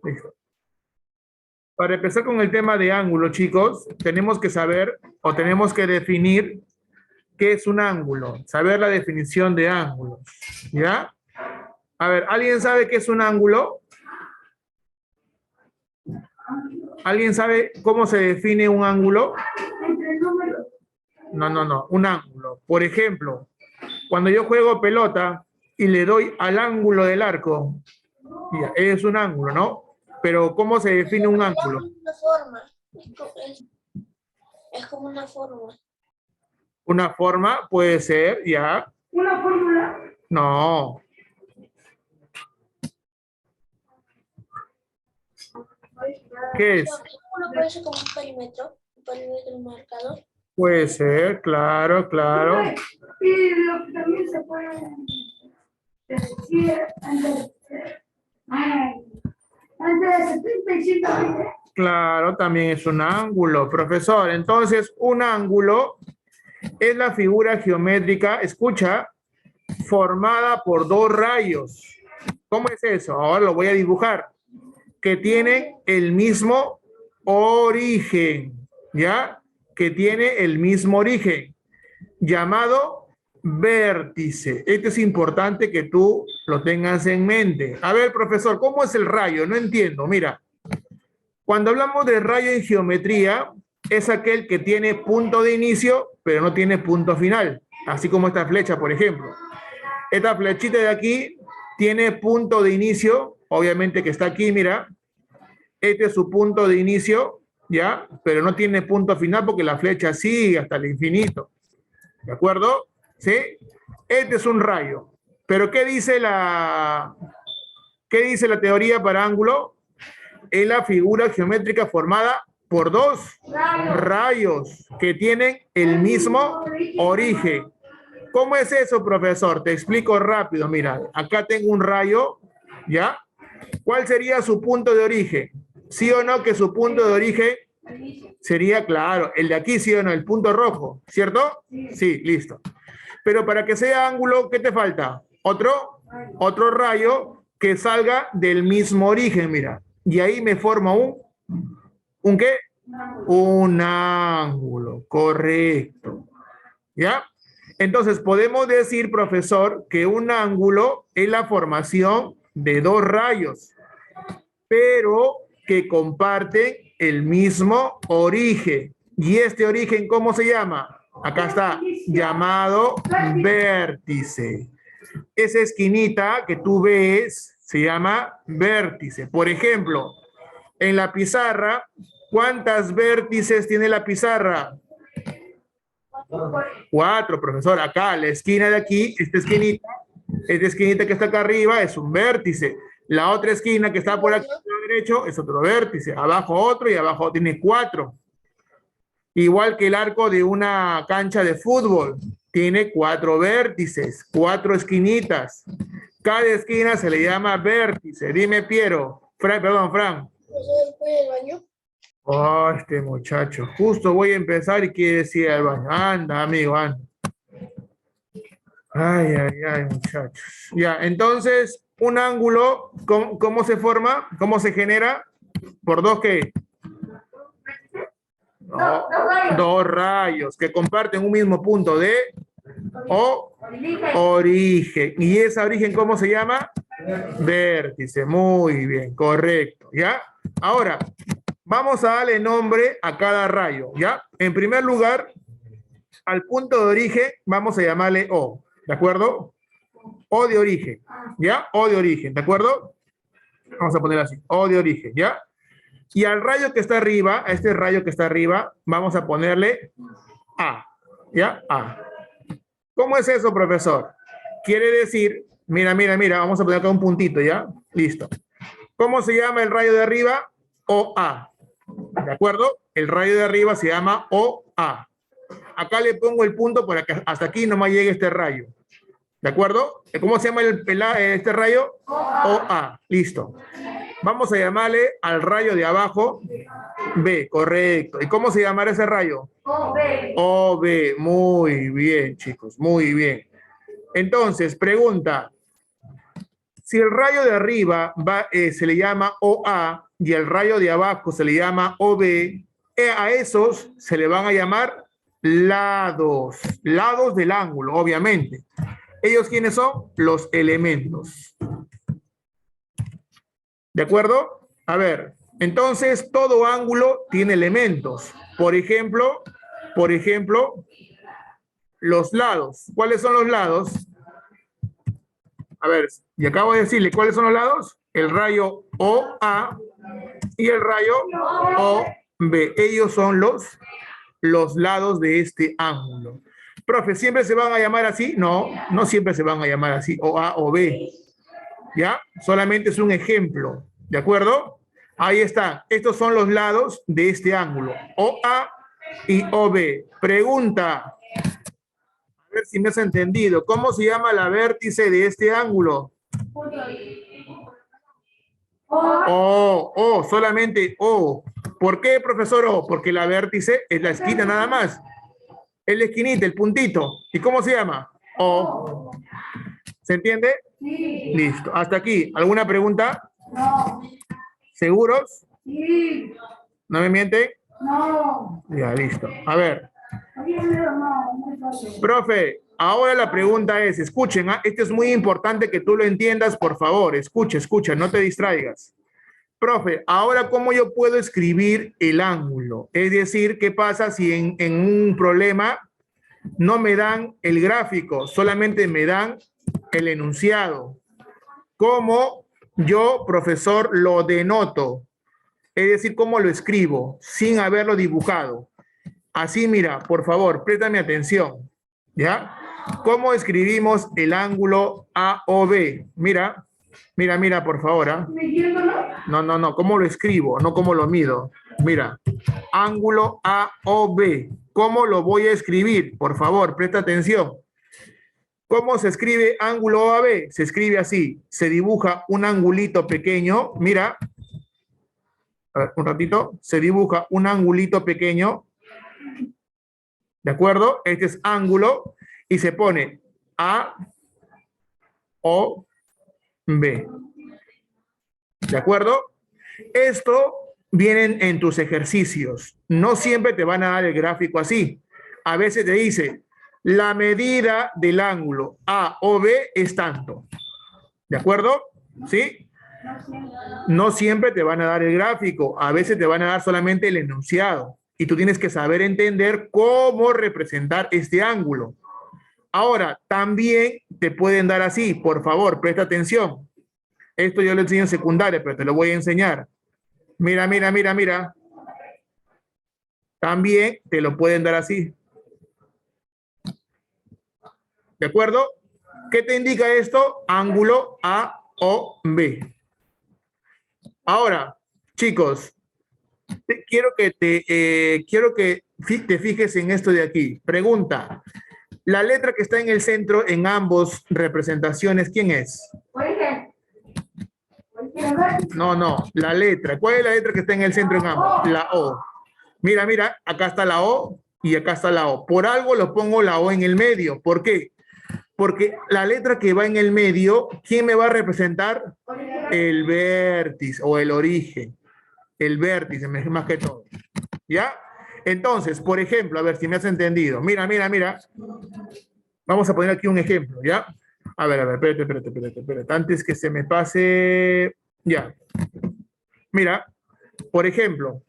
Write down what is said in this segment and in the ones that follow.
Listo. Para empezar con el tema de ángulo, chicos, tenemos que saber o tenemos que definir qué es un ángulo, saber la definición de ángulos, ¿ya? A ver, ¿alguien sabe qué es un ángulo? ¿Alguien sabe cómo se define un ángulo? No, un ángulo. Por ejemplo, cuando yo juego pelota y le doy al ángulo del arco, ya, es un ángulo, ¿no? Pero ¿cómo se define un ángulo? Una forma. Es como una forma. Una forma puede ser, ya. ¿Una fórmula? No. ¿Qué es? Uno puede ser como un perímetro marcado. Puede ser, claro, claro. Y lo que también se puede decir antes de 75 veces. Claro, también es un ángulo, profesor. Entonces, un ángulo es la figura geométrica, escucha, formada por dos rayos. ¿Cómo es eso? Ahora lo voy a dibujar. Que tienen el mismo origen, ¿ya? Que tiene el mismo origen, llamado vértice. Esto es importante que tú lo tengas en mente. A ver, profesor, ¿cómo es el rayo? No entiendo. Mira, cuando hablamos de rayo en geometría, es aquel que tiene punto de inicio, pero no tiene punto final. Así como esta flecha, por ejemplo. Esta flechita de aquí tiene punto de inicio, obviamente que está aquí, mira. Este es su punto de inicio, ¿ya? Pero no tiene punto final porque la flecha sigue hasta el infinito. ¿De acuerdo? ¿Sí? Este es un rayo. Pero ¿qué dice la teoría para ángulo? Es la figura geométrica formada por dos rayos que tienen el mismo origen. ¿Cómo es eso, profesor? Te explico rápido. Mira, acá tengo un rayo, ¿ya? ¿Cuál sería su punto de origen? ¿Sí o no que su punto de origen sería, claro, el de aquí, sí o no, el punto rojo, ¿cierto? Sí, listo. Pero para que sea ángulo, ¿qué te falta? Otro rayo que salga del mismo origen, mira. Y ahí me forma ¿un qué? Un ángulo, correcto. ¿Ya? Entonces, podemos decir, profesor, que un ángulo es la formación de dos rayos, pero que comparten el mismo origen. ¿Y este origen cómo se llama? Acá está, llamado vértice. Esa esquinita que tú ves se llama vértice. Por ejemplo, en la pizarra, ¿cuántas vértices tiene la pizarra? 4, profesor. Acá, la esquina de aquí, esta esquinita que está acá arriba es un vértice. La otra esquina que está por aquí a la derecha es otro vértice. Abajo otro y abajo tiene 4. Igual que el arco de una cancha de fútbol. Tiene 4 vértices, 4 esquinitas. Cada esquina se le llama vértice. Dime, Piero. Perdón, Fran. Oh, este muchacho. Justo voy a empezar y quiere decir al baño. Anda, amigo, anda. Ay, muchachos. Ya, entonces, un ángulo, ¿cómo se forma? ¿Cómo se genera? ¿Por dos qué? No, dos rayos que comparten un mismo punto de origen. ¿Y ese origen cómo se llama? Vértice. Muy bien, correcto. ¿Ya? Ahora, vamos a darle nombre a cada rayo. ¿Ya? En primer lugar, al punto de origen vamos a llamarle O. ¿De acuerdo? O de origen. ¿Ya? O de origen. ¿De acuerdo? Vamos a poner así. O de origen. ¿Ya? Y al rayo que está arriba, a este rayo que está arriba, vamos a ponerle A. ¿Ya? A. ¿Cómo es eso, profesor? Quiere decir, mira, vamos a poner acá un puntito, ¿ya? Listo. ¿Cómo se llama el rayo de arriba? OA. ¿De acuerdo? El rayo de arriba se llama OA. Acá le pongo el punto para que hasta aquí nomás llegue este rayo. ¿De acuerdo? ¿Cómo se llama este rayo? OA. Listo. Vamos a llamarle al rayo de abajo B, correcto. ¿Y cómo se llamará ese rayo? OB. OB. Muy bien, chicos, muy bien. Entonces, pregunta. Si el rayo de arriba se le llama OA y el rayo de abajo se le llama OB, a esos se le van a llamar lados, lados del ángulo, obviamente. ¿Ellos quiénes son? Los elementos. ¿De acuerdo? A ver, entonces todo ángulo tiene elementos. Por ejemplo, los lados. ¿Cuáles son los lados? A ver, y acabo de decirle, ¿cuáles son los lados? El rayo OA y el rayo OB. Ellos son los lados de este ángulo. Profe, ¿siempre se van a llamar así? No, no siempre se van a llamar así, OA o B. ¿Ya? Solamente es un ejemplo. ¿De acuerdo? Ahí está. Estos son los lados de este ángulo. OA y OB. Pregunta. A ver si me has entendido. ¿Cómo se llama la vértice de este ángulo? Solamente O. ¿Por qué, profesor O? Porque la vértice es la esquina nada más. Es la esquinita, el puntito. ¿Y cómo se llama? O. ¿Se entiende? Sí. Listo. Hasta aquí. ¿Alguna pregunta? No. ¿Seguros? Sí. ¿No me mienten? No. Ya, listo. A ver. No. Profe, ahora la pregunta es, escuchen, esto es muy importante que tú lo entiendas, por favor. Escucha, no te distraigas. Profe, ahora ¿cómo yo puedo escribir el ángulo? Es decir, ¿qué pasa si en un problema no me dan el gráfico, solamente me dan el enunciado? ¿Cómo yo, profesor, lo denoto? Es decir, ¿cómo lo escribo sin haberlo dibujado? Así, mira, por favor, préstame atención, ¿ya? ¿Cómo escribimos el ángulo AOB? Mira, por favor, ¿ah? No, ¿cómo lo escribo? No cómo lo mido. Mira, ángulo AOB. ¿Cómo lo voy a escribir? Por favor, presta atención. ¿Cómo se escribe ángulo OAB? Se escribe así. Se dibuja un angulito pequeño. Mira. A ver, un ratito. Se dibuja un angulito pequeño. ¿De acuerdo? Este es ángulo. Y se pone A, O, B. ¿De acuerdo? Esto viene en tus ejercicios. No siempre te van a dar el gráfico así. A veces te dice, la medida del ángulo AOB es tanto. ¿De acuerdo? ¿Sí? No siempre te van a dar el gráfico. A veces te van a dar solamente el enunciado. Y tú tienes que saber entender cómo representar este ángulo. Ahora, también te pueden dar así. Por favor, presta atención. Esto yo lo enseño en secundaria, pero te lo voy a enseñar. Mira. También te lo pueden dar así. ¿De acuerdo? ¿Qué te indica esto? Ángulo AOB. Ahora, chicos, quiero que te fijes en esto de aquí. Pregunta. La letra que está en el centro en ambos representaciones, ¿quién es? No, la letra. ¿Cuál es la letra que está en el centro en ambos? La O. Mira, acá está la O y acá está la O. Por algo lo pongo la O en el medio. ¿Por qué? Porque la letra que va en el medio, ¿quién me va a representar? El vértice o el origen. El vértice, más que todo. ¿Ya? Entonces, por ejemplo, a ver si me has entendido. Mira. Vamos a poner aquí un ejemplo, ¿ya? A ver, espérate. Antes que se me pase... Ya. Mira, por ejemplo,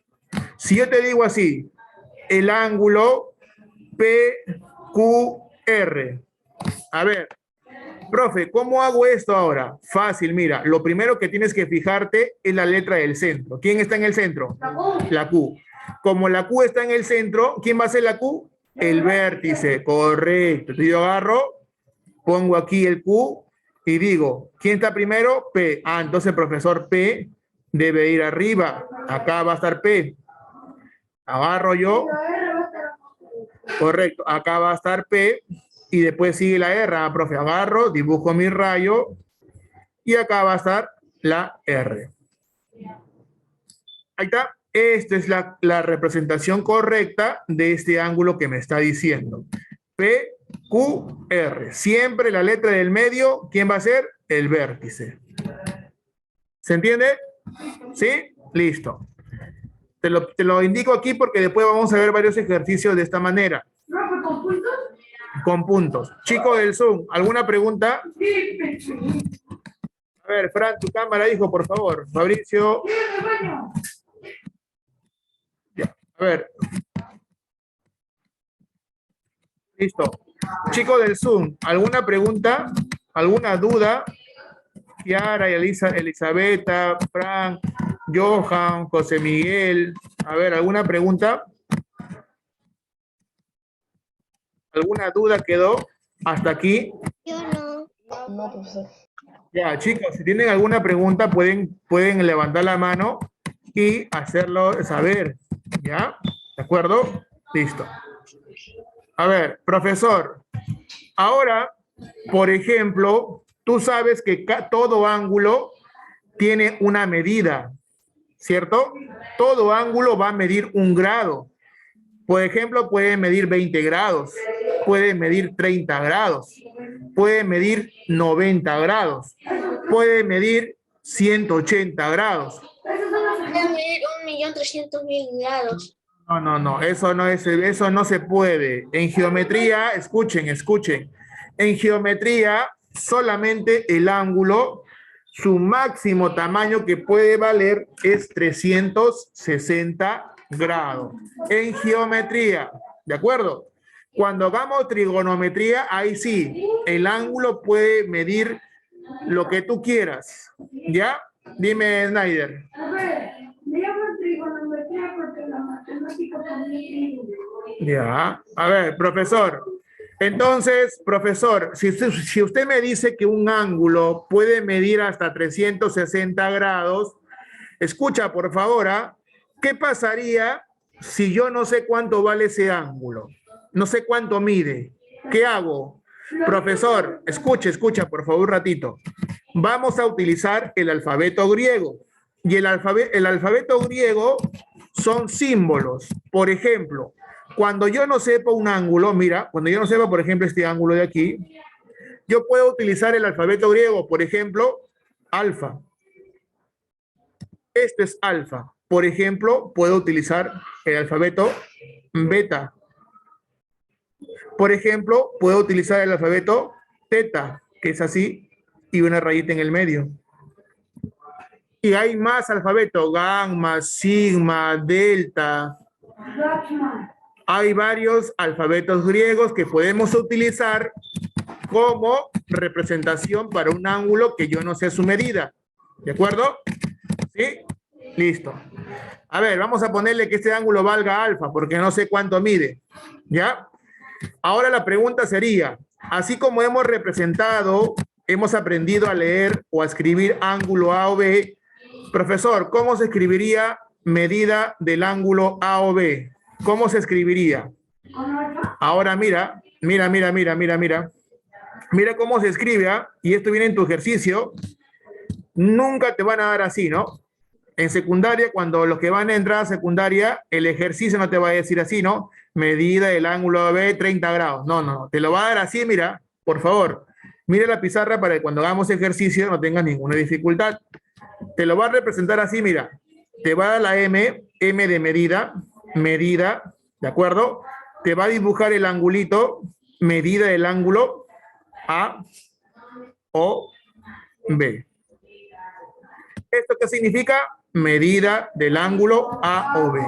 si yo te digo así, el ángulo PQR. A ver, profe, ¿cómo hago esto ahora? Fácil, mira. Lo primero que tienes que fijarte es la letra del centro. ¿Quién está en el centro? La Q. Como la Q está en el centro, ¿quién va a ser la Q? El vértice, correcto. Entonces yo agarro, pongo aquí el Q y digo, ¿quién está primero? P. Entonces el profesor P debe ir arriba. Acá va a estar P. Agarro yo. Correcto. Acá va a estar P y después sigue la R. Profe, agarro, dibujo mi rayo y acá va a estar la R. Ahí está. Esta es la representación correcta de este ángulo que me está diciendo. PQR. Siempre la letra del medio, ¿quién va a ser? El vértice. ¿Se entiende? ¿Sí? Listo. Te lo indico aquí porque después vamos a ver varios ejercicios de esta manera. Profe, ¿con puntos? Con puntos. Chicos del Zoom, ¿alguna pregunta? Sí. A ver, Fran, tu cámara, hijo, por favor. Fabricio. Sí, baño. Ya. A ver. Listo. Chicos del Zoom, ¿alguna pregunta? ¿Alguna duda? Kiara, Elisabetta, Fran, Johan, José Miguel. A ver, ¿alguna pregunta? ¿Alguna duda quedó hasta aquí? Yo no. No, profesor. Ya, chicos, si tienen alguna pregunta, pueden levantar la mano y hacerlo saber. ¿Ya? ¿De acuerdo? Listo. A ver, profesor, ahora, por ejemplo, tú sabes que todo ángulo tiene una medida, ¿cierto? Todo ángulo va a medir 1 grado. Por ejemplo, puede medir 20 grados, puede medir 30 grados, puede medir 90 grados, puede medir 180 grados. Puede medir 1.300.000 grados. No, eso no se puede. En geometría, escuchen. En geometría, solamente el ángulo, su máximo tamaño que puede valer es 360 grados. En geometría, ¿de acuerdo? Cuando hagamos trigonometría, ahí sí, el ángulo puede medir lo que tú quieras. ¿Ya? Dime, Snyder. Profe, me llaman trigonometría porque la matemática también. Ya, a ver, profesor. Entonces, profesor, si usted me dice que un ángulo puede medir hasta 360 grados, escucha, por favor, ¿ah? ¿Qué pasaría si yo no sé cuánto vale ese ángulo? No sé cuánto mide. ¿Qué hago? Profesor, escucha, por favor, un ratito. Vamos a utilizar el alfabeto griego. Y el alfabeto griego son símbolos. Por ejemplo, cuando yo no sepa un ángulo, mira, cuando yo no sepa, por ejemplo, este ángulo de aquí, yo puedo utilizar el alfabeto griego, por ejemplo, alfa. Este es alfa. Por ejemplo, puedo utilizar el alfabeto beta. Por ejemplo, puedo utilizar el alfabeto teta, que es así, y una rayita en el medio. Y hay más alfabetos, gamma, sigma, delta. Hay varios alfabetos griegos que podemos utilizar como representación para un ángulo que yo no sé su medida. ¿De acuerdo? ¿Sí? Listo. A ver, vamos a ponerle que este ángulo valga alfa, porque no sé cuánto mide. ¿Ya? Ahora la pregunta sería, así como hemos representado, hemos aprendido a leer o a escribir ángulo A o B, profesor, ¿cómo se escribiría medida del ángulo A o B? ¿Cómo se escribiría? Ahora mira. Mira cómo se escribe, ¿eh? Y esto viene en tu ejercicio. Nunca te van a dar así, ¿no? En secundaria, cuando los que van a entrar a secundaria, el ejercicio no te va a decir así, ¿no? Medida del ángulo B, 30 grados. No. Te lo va a dar así, mira, por favor. Mira la pizarra para que cuando hagamos ejercicio no tengas ninguna dificultad. Te lo va a representar así, mira. Te va a dar la M de medida, ¿de acuerdo? Te va a dibujar el angulito, medida del ángulo A o B. ¿Esto qué significa? Medida del ángulo A o B.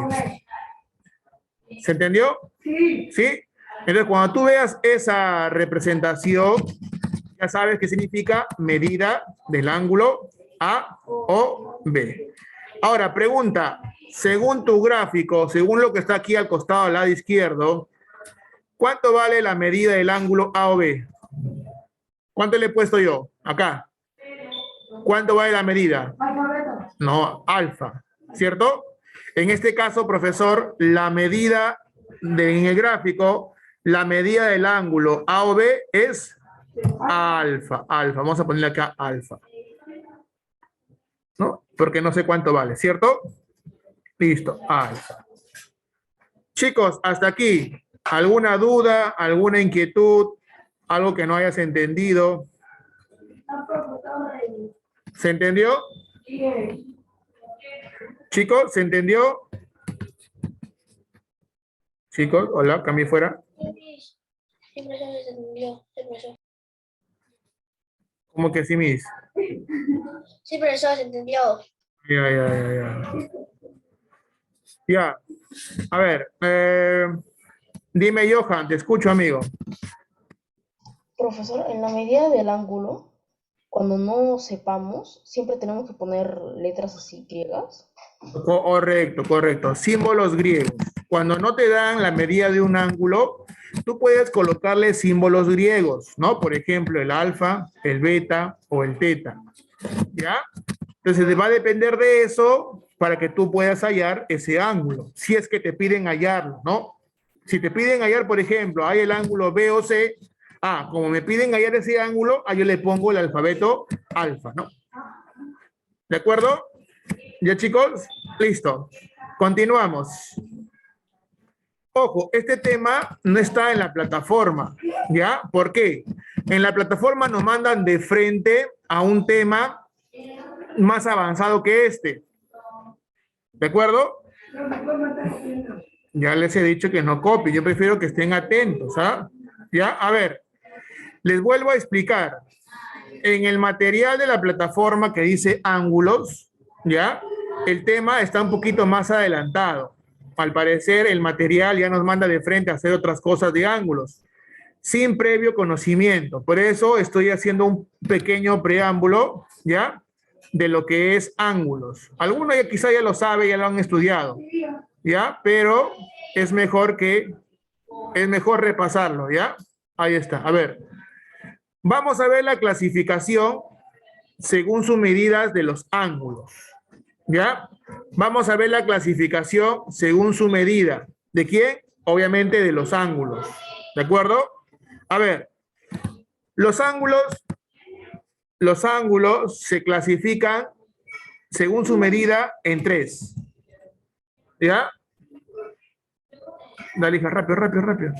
¿Se entendió? Sí. ¿Sí? Entonces, cuando tú veas esa representación, ya sabes qué significa medida del ángulo A o B. Ahora, pregunta, según tu gráfico, según lo que está aquí al costado al lado izquierdo, ¿cuánto vale la medida del ángulo A o B? ¿Cuánto le he puesto yo? Acá. ¿Cuánto vale la medida? No, alfa, ¿cierto? En este caso, profesor, la medida en el gráfico, la medida del ángulo A o B es alfa. Vamos a ponerle acá alfa. ¿No? Porque no sé cuánto vale, ¿cierto? Listo, alfa. Chicos, hasta aquí. ¿Alguna duda, alguna inquietud, algo que no hayas entendido? ¿Se entendió? Chicos, ¿se entendió? Chicos, hola, cambié fuera. Sí, profesor, se entendió. Sí, profesor. ¿Cómo que sí, mis? Sí, profesor, se entendió. Ya. Ya, a ver, dime, Johan, te escucho, amigo. Profesor, en la medida del ángulo, cuando no sepamos, siempre tenemos que poner letras así griegas. Correcto. Símbolos griegos. Cuando no te dan la medida de un ángulo, tú puedes colocarle símbolos griegos, ¿no? Por ejemplo, el alfa, el beta o el teta. ¿Ya? Entonces va a depender de eso para que tú puedas hallar ese ángulo, si es que te piden hallarlo, ¿no? Si te piden hallar, por ejemplo, hay el ángulo B o C, como me piden hallar ese ángulo, yo le pongo el alfabeto alfa, ¿no? ¿De acuerdo? ¿Ya, chicos? Listo. Continuamos. Ojo, este tema no está en la plataforma, ¿ya? ¿Por qué? En la plataforma nos mandan de frente a un tema más avanzado que este. ¿De acuerdo? Ya les he dicho que no copien, yo prefiero que estén atentos, ¿ah? Ya, a ver, les vuelvo a explicar. En el material de la plataforma que dice ángulos, ¿ya? El tema está un poquito más adelantado. Al parecer, el material ya nos manda de frente a hacer otras cosas de ángulos, sin previo conocimiento. Por eso estoy haciendo un pequeño preámbulo, ¿ya? De lo que es ángulos. Algunos ya quizá ya lo saben, ya lo han estudiado, ¿ya? Pero es mejor repasarlo, ¿ya? Ahí está. A ver, vamos a ver la clasificación según sus medidas de los ángulos, ¿ya? Vamos a ver la clasificación según su medida. ¿De quién? Obviamente de los ángulos, ¿de acuerdo? A ver, los ángulos se clasifican según su medida en 3. ¿Ya? Dale, hija, rápido.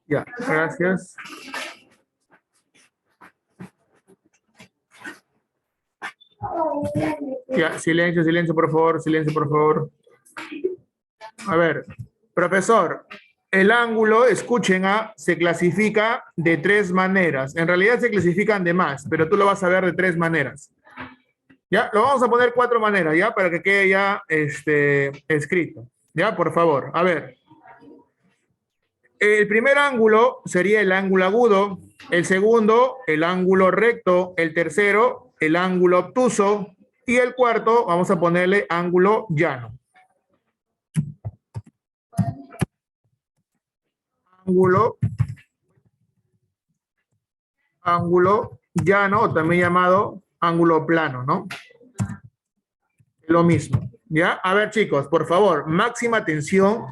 Ya, gracias. Ya, silencio, por favor. A ver, profesor, el ángulo, escuchen, se clasifica de 3 maneras. En realidad se clasifican de más, pero tú lo vas a ver de 3 maneras. Ya, lo vamos a poner 4 maneras, ya, para que quede ya escrito. Ya, por favor, a ver. El primer ángulo sería el ángulo agudo, el segundo, el ángulo recto, el tercero, el ángulo obtuso, y el cuarto, vamos a ponerle ángulo llano. Ángulo llano, también llamado ángulo plano, ¿no? Lo mismo, ¿ya? A ver, chicos, por favor, máxima atención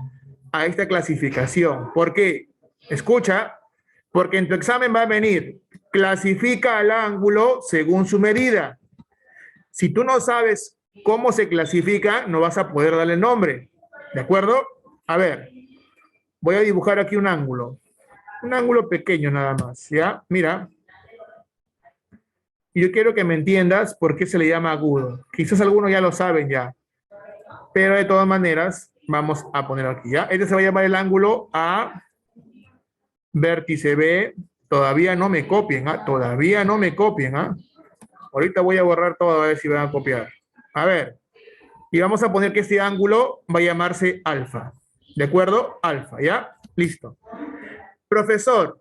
a esta clasificación. ¿Por qué? Escucha, porque en tu examen va a venir, clasifica al ángulo según su medida. Si tú no sabes cómo se clasifica, no vas a poder darle nombre, ¿de acuerdo? A ver, voy a dibujar aquí un ángulo pequeño nada más, ¿ya? Mira, yo quiero que me entiendas por qué se le llama agudo. Quizás algunos ya lo saben ya, pero de todas maneras vamos a poner aquí, ¿ya? Este se va a llamar el ángulo A, vértice B. Todavía no me copien, Ahorita voy a borrar todo a ver si van a copiar. A ver, y vamos a poner que este ángulo va a llamarse alfa, ¿de acuerdo? Alfa, ¿ya? Listo. Profesor,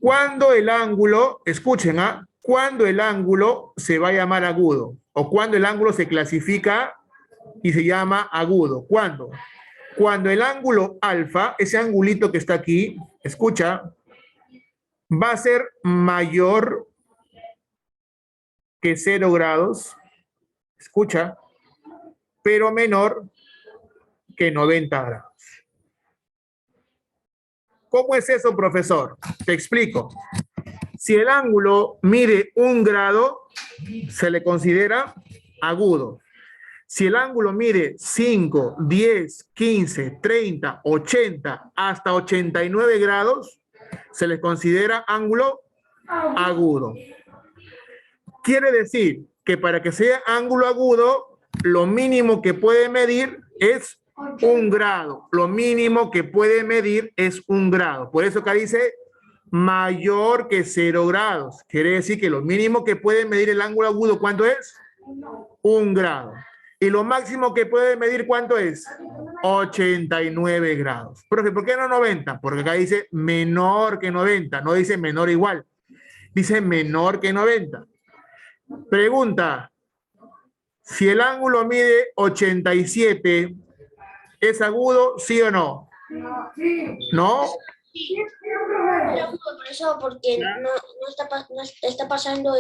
cuando el ángulo, escuchen, cuando el ángulo se va a llamar agudo o cuando el ángulo se clasifica y se llama agudo. ¿Cuándo? Cuando el ángulo alfa, ese angulito que está aquí, escucha, va a ser mayor que 0 grados, escucha, pero menor que 90 grados. ¿Cómo es eso, profesor? Te explico. Si el ángulo mide 1 grado, se le considera agudo. Si el ángulo mide 5, 10, 15, 30, 80, hasta 89 grados, se les considera ángulo agudo. Quiere decir que para que sea ángulo agudo, lo mínimo que puede medir es 1 grado. Lo mínimo que puede medir es 1 grado. Por eso acá dice mayor que 0 grados. Quiere decir que lo mínimo que puede medir el ángulo agudo, ¿cuánto es? 1 grado. Y lo máximo que puede medir, ¿cuánto es? 89 grados. Profe, ¿por qué no 90? Porque acá dice menor que 90, no dice menor igual. Dice menor que 90. Pregunta, si el ángulo mide 87, ¿es agudo, sí o no? ¿No? Por eso, porque no está pasando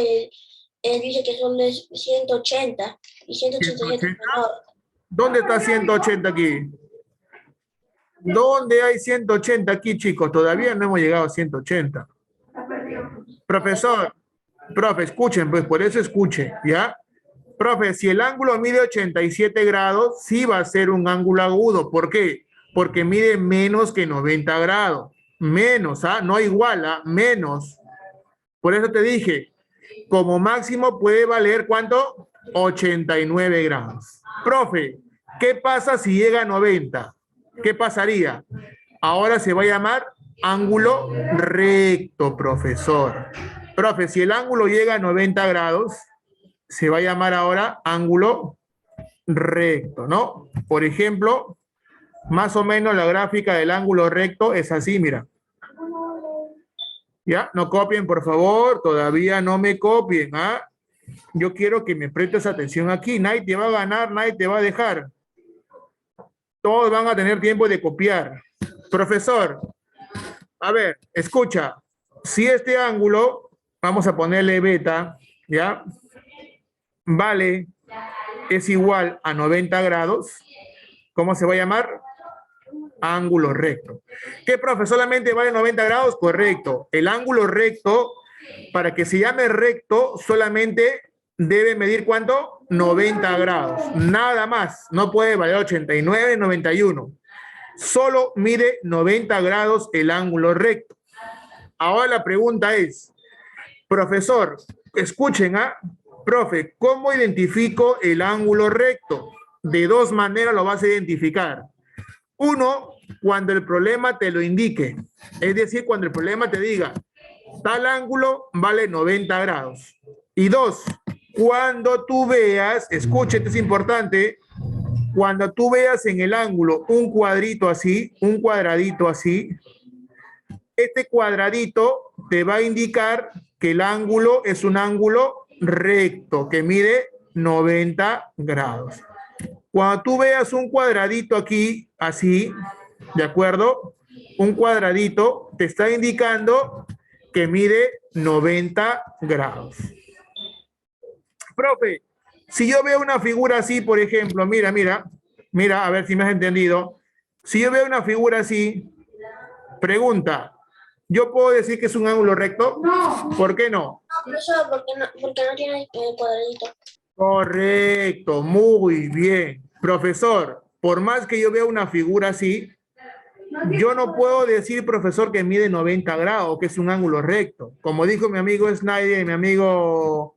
dice que son de 180 y 187 es menor. ¿Dónde está 180 aquí? ¿Dónde hay 180 aquí, chicos? Todavía no hemos llegado a 180. Profesor, profe, escuchen, pues por eso escuchen, ¿ya? Profe, si el ángulo mide 87 grados, sí va a ser un ángulo agudo. ¿Por qué? Porque mide menos que 90 grados. Menos, ¿ah? No igual, ¿ah? Menos. Por eso te dije, como máximo puede valer, ¿cuánto? 89 grados. Profe, ¿qué pasa si llega a 90? ¿Qué pasaría? Ahora se va a llamar ángulo recto, profesor. Profe, si el ángulo llega a 90 grados, se va a llamar ahora ángulo recto, ¿no? Por ejemplo, más o menos la gráfica del ángulo recto es así, mira. Ya, no copien, por favor, todavía no me copien, ¿ah? Yo quiero que me prestes atención aquí, nadie te va a ganar, nadie te va a dejar. Todos van a tener tiempo de copiar. Profesor, a ver, escucha, si este ángulo, vamos a ponerle beta, ¿ya? Vale, es igual a 90 grados, ¿cómo se va a llamar? Ángulo recto. ¿Qué, profe? ¿Solamente vale 90 grados? Correcto. El ángulo recto, para que se llame recto, solamente debe medir ¿cuánto? 90 grados. Nada más. No puede valer 89, 91. Solo mide 90 grados el ángulo recto. Ahora la pregunta es, profesor, escuchen, ¿ah? Profe, ¿cómo identifico el ángulo recto? De dos maneras lo vas a identificar. Uno, cuando el problema te lo indique. Es decir, cuando el problema te diga, tal ángulo vale 90 grados. Y dos, cuando tú veas, escúchate, es importante, cuando tú veas en el ángulo un cuadrito así, un cuadradito así, este cuadradito te va a indicar que el ángulo es un ángulo recto, que mide 90 grados. Cuando tú veas un cuadradito aquí, así, ¿de acuerdo? Un cuadradito te está indicando que mide 90 grados. Profe, si yo veo una figura así, por ejemplo, mira, a ver si me has entendido. Si yo veo una figura así, pregunta, ¿yo puedo decir que es un ángulo recto? No. ¿Por qué no? No, profesor, porque no tiene el cuadradito. Correcto, muy bien. Profesor, por más que yo vea una figura así, yo no puedo decir, profesor, que mide 90 grados, que es un ángulo recto. Como dijo mi amigo Snyder y mi amigo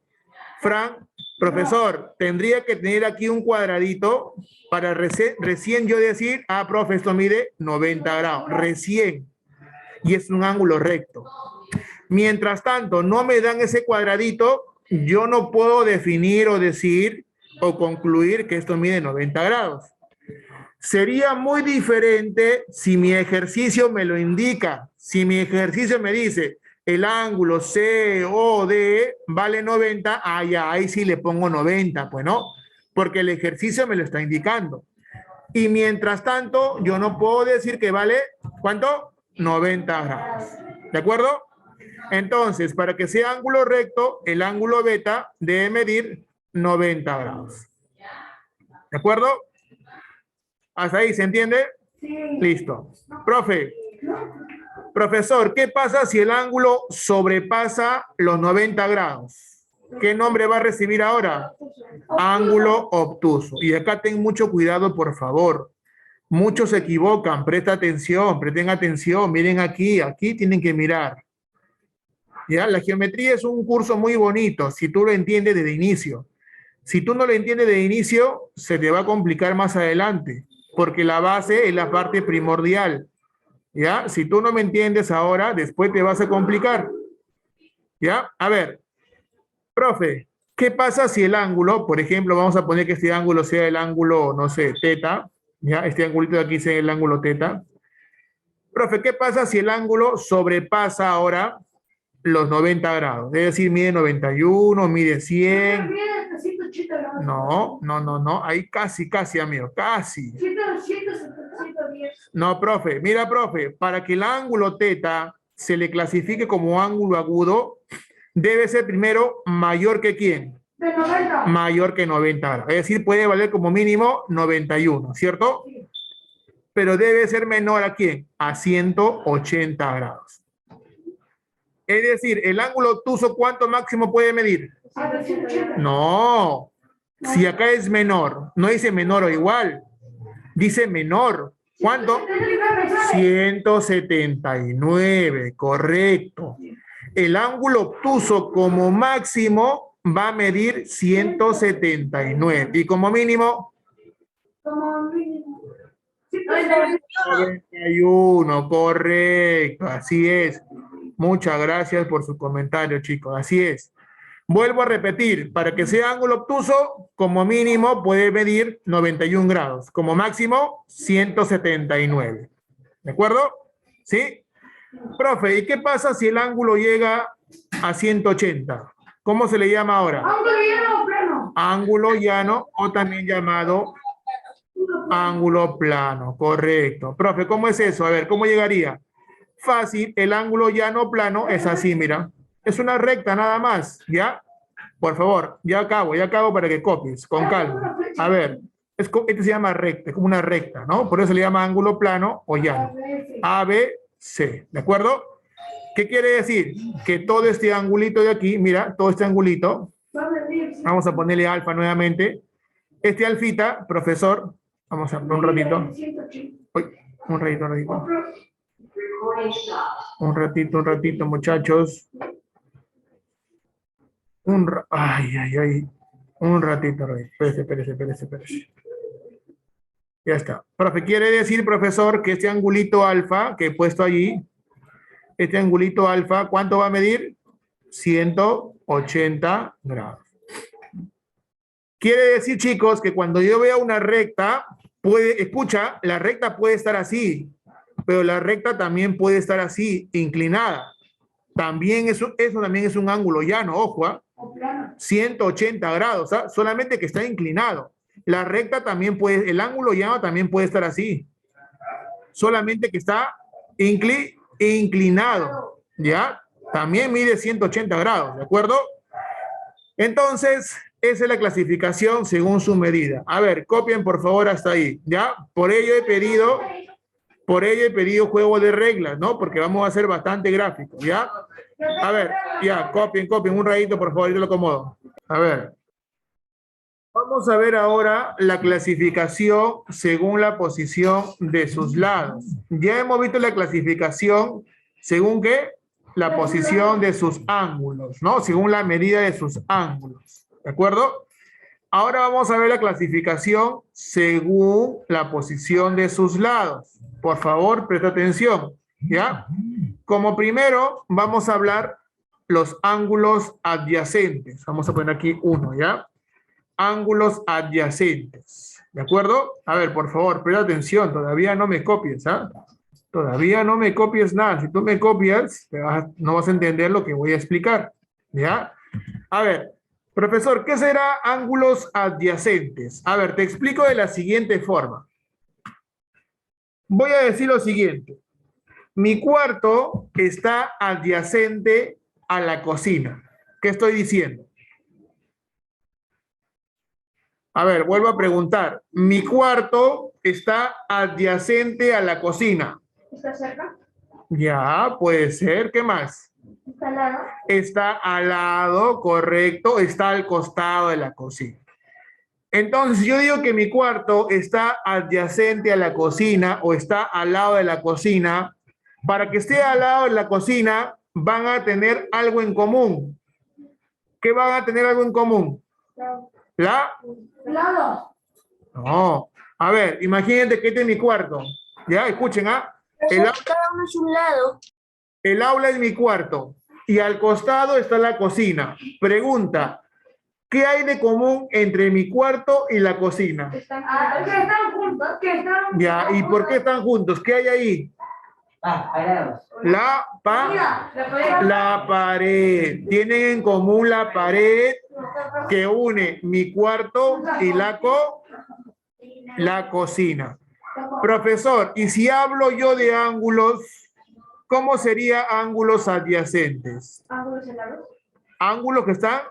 Frank, profesor, tendría que tener aquí un cuadradito para recién yo decir, ah, profe, esto mide 90 grados, recién. Y es un ángulo recto. Mientras tanto, no me dan ese cuadradito, yo no puedo definir o decir o concluir que esto mide 90 grados. Sería muy diferente si mi ejercicio me lo indica. Si mi ejercicio me dice el ángulo COD vale 90, ah, ya, ahí sí le pongo 90, pues no, porque el ejercicio me lo está indicando. Y mientras tanto, yo no puedo decir que vale, ¿cuánto? 90 grados. ¿De acuerdo? Entonces, para que sea ángulo recto, el ángulo beta debe medir 90 grados. ¿De acuerdo? ¿Hasta ahí se entiende? Sí. Listo. Profe, profesor, ¿qué pasa si el ángulo sobrepasa los 90 grados? ¿Qué nombre va a recibir ahora? Ángulo obtuso. Y acá ten mucho cuidado, por favor. Muchos se equivocan, presta atención, presten atención, miren aquí, aquí tienen que mirar. ¿Ya? La geometría es un curso muy bonito si tú lo entiendes desde inicio. Si tú no lo entiendes de inicio, se te va a complicar más adelante, porque la base es la parte primordial. ¿Ya? Si tú no me entiendes ahora, después te vas a complicar. ¿Ya? A ver, profe, ¿qué pasa si el ángulo, por ejemplo, vamos a poner que este ángulo sea el ángulo, no sé, teta, ¿ya? Este ángulo de aquí sea el ángulo teta. Profe, ¿qué pasa si el ángulo sobrepasa ahora los 90 grados? Es decir, mide 91, mide 100. No. Ahí casi, amigo, casi. 110. No, profe. Mira, profe, para que el ángulo teta se le clasifique como ángulo agudo, debe ser primero mayor que ¿quién? De 90. Mayor que 90 grados. Es decir, puede valer como mínimo 91, ¿cierto? Pero debe ser menor ¿a quién? A 180 grados. Es decir, el ángulo obtuso, ¿cuánto máximo puede medir? No. Si acá es menor, no dice menor o igual, dice menor. ¿Cuánto? 179, correcto. El ángulo obtuso como máximo va a medir 179 y como mínimo Como mínimo. 91, correcto, así es. Muchas gracias por su comentario, chicos, así es. Vuelvo a repetir, para que sea ángulo obtuso, como mínimo puede medir 91 grados, como máximo 179. ¿De acuerdo? ¿Sí? Profe, ¿y qué pasa si el ángulo llega a 180? ¿Cómo se le llama ahora? Ángulo llano o plano. Ángulo llano o también llamado ángulo plano, correcto. Profe, ¿cómo es eso? A ver, ¿cómo llegaría? Fácil, el ángulo llano plano es así, mira. Es una recta nada más, ¿ya? Por favor, ya acabo para que copies, con calma. A ver, este se llama recta, es como una recta, ¿no? Por eso se le llama ángulo plano o llano. A, B, C, ¿de acuerdo? ¿Qué quiere decir? Que todo este angulito de aquí, mira, todo este angulito, vamos a ponerle alfa nuevamente. Este alfita, profesor, vamos a un ratito. Uy, un ratito, muchachos. Ay. Un ratito, espérese. Ya está. Profe, quiere decir, profesor, que este angulito alfa que he puesto allí, este angulito alfa, ¿cuánto va a medir? 180 grados. Quiere decir, chicos, que cuando yo vea una recta, escucha, la recta puede estar así, pero la recta también puede estar así, inclinada. También eso también es un ángulo llano, ojo, ¿ah? 180 grados, ¿ah? Solamente que está inclinado. La recta también puede, el ángulo llano también puede estar así. Solamente que está inclinado, ¿ya? También mide 180 grados, ¿de acuerdo? Entonces, esa es la clasificación según su medida. A ver, copien por favor hasta ahí, ¿ya? Por ello he pedido juego de reglas, ¿no? Porque vamos a hacer bastante gráfico, ¿ya? A ver, ya, copien, un rayito, por favor, yo lo acomodo. A ver. Vamos a ver ahora la clasificación según la posición de sus lados. Ya hemos visto la clasificación según ¿qué? La posición de sus ángulos, ¿no? Según la medida de sus ángulos, ¿de acuerdo? Ahora vamos a ver la clasificación según la posición de sus lados. Por favor, presta atención, ¿ya? Como primero, vamos a hablar los ángulos adyacentes. Vamos a poner aquí uno, ¿ya? Ángulos adyacentes, ¿de acuerdo? A ver, por favor, presta atención, todavía no me copies, ¿ah? Todavía no me copies nada. Si tú me copias, no vas a entender lo que voy a explicar, ¿ya? A ver, profesor, ¿qué será ángulos adyacentes? A ver, te explico de la siguiente forma. Voy a decir lo siguiente. Mi cuarto está adyacente a la cocina. ¿Qué estoy diciendo? A ver, vuelvo a preguntar. Mi cuarto está adyacente a la cocina. ¿Está cerca? Ya, puede ser. ¿Qué más? ¿Está al lado? Está al lado, correcto. Está al costado de la cocina. Entonces, yo digo que mi cuarto está adyacente a la cocina o está al lado de la cocina. Para que esté al lado de la cocina, van a tener algo en común. ¿Qué van a tener algo en común? La... Lado. No. A ver, imagínate que este es mi cuarto. Ya, escuchen, ¿ah? Cada uno es un lado. El aula es mi cuarto y al costado está la cocina. Pregunta, ¿qué hay de común entre mi cuarto y la cocina? Que están juntos, que están. Ya, ¿y por qué están juntos? ¿Qué hay ahí? La pared. Tienen en común la pared que une mi cuarto y la cocina. Profesor, y si hablo yo de ángulos, ¿cómo sería ángulos adyacentes? Ángulos que están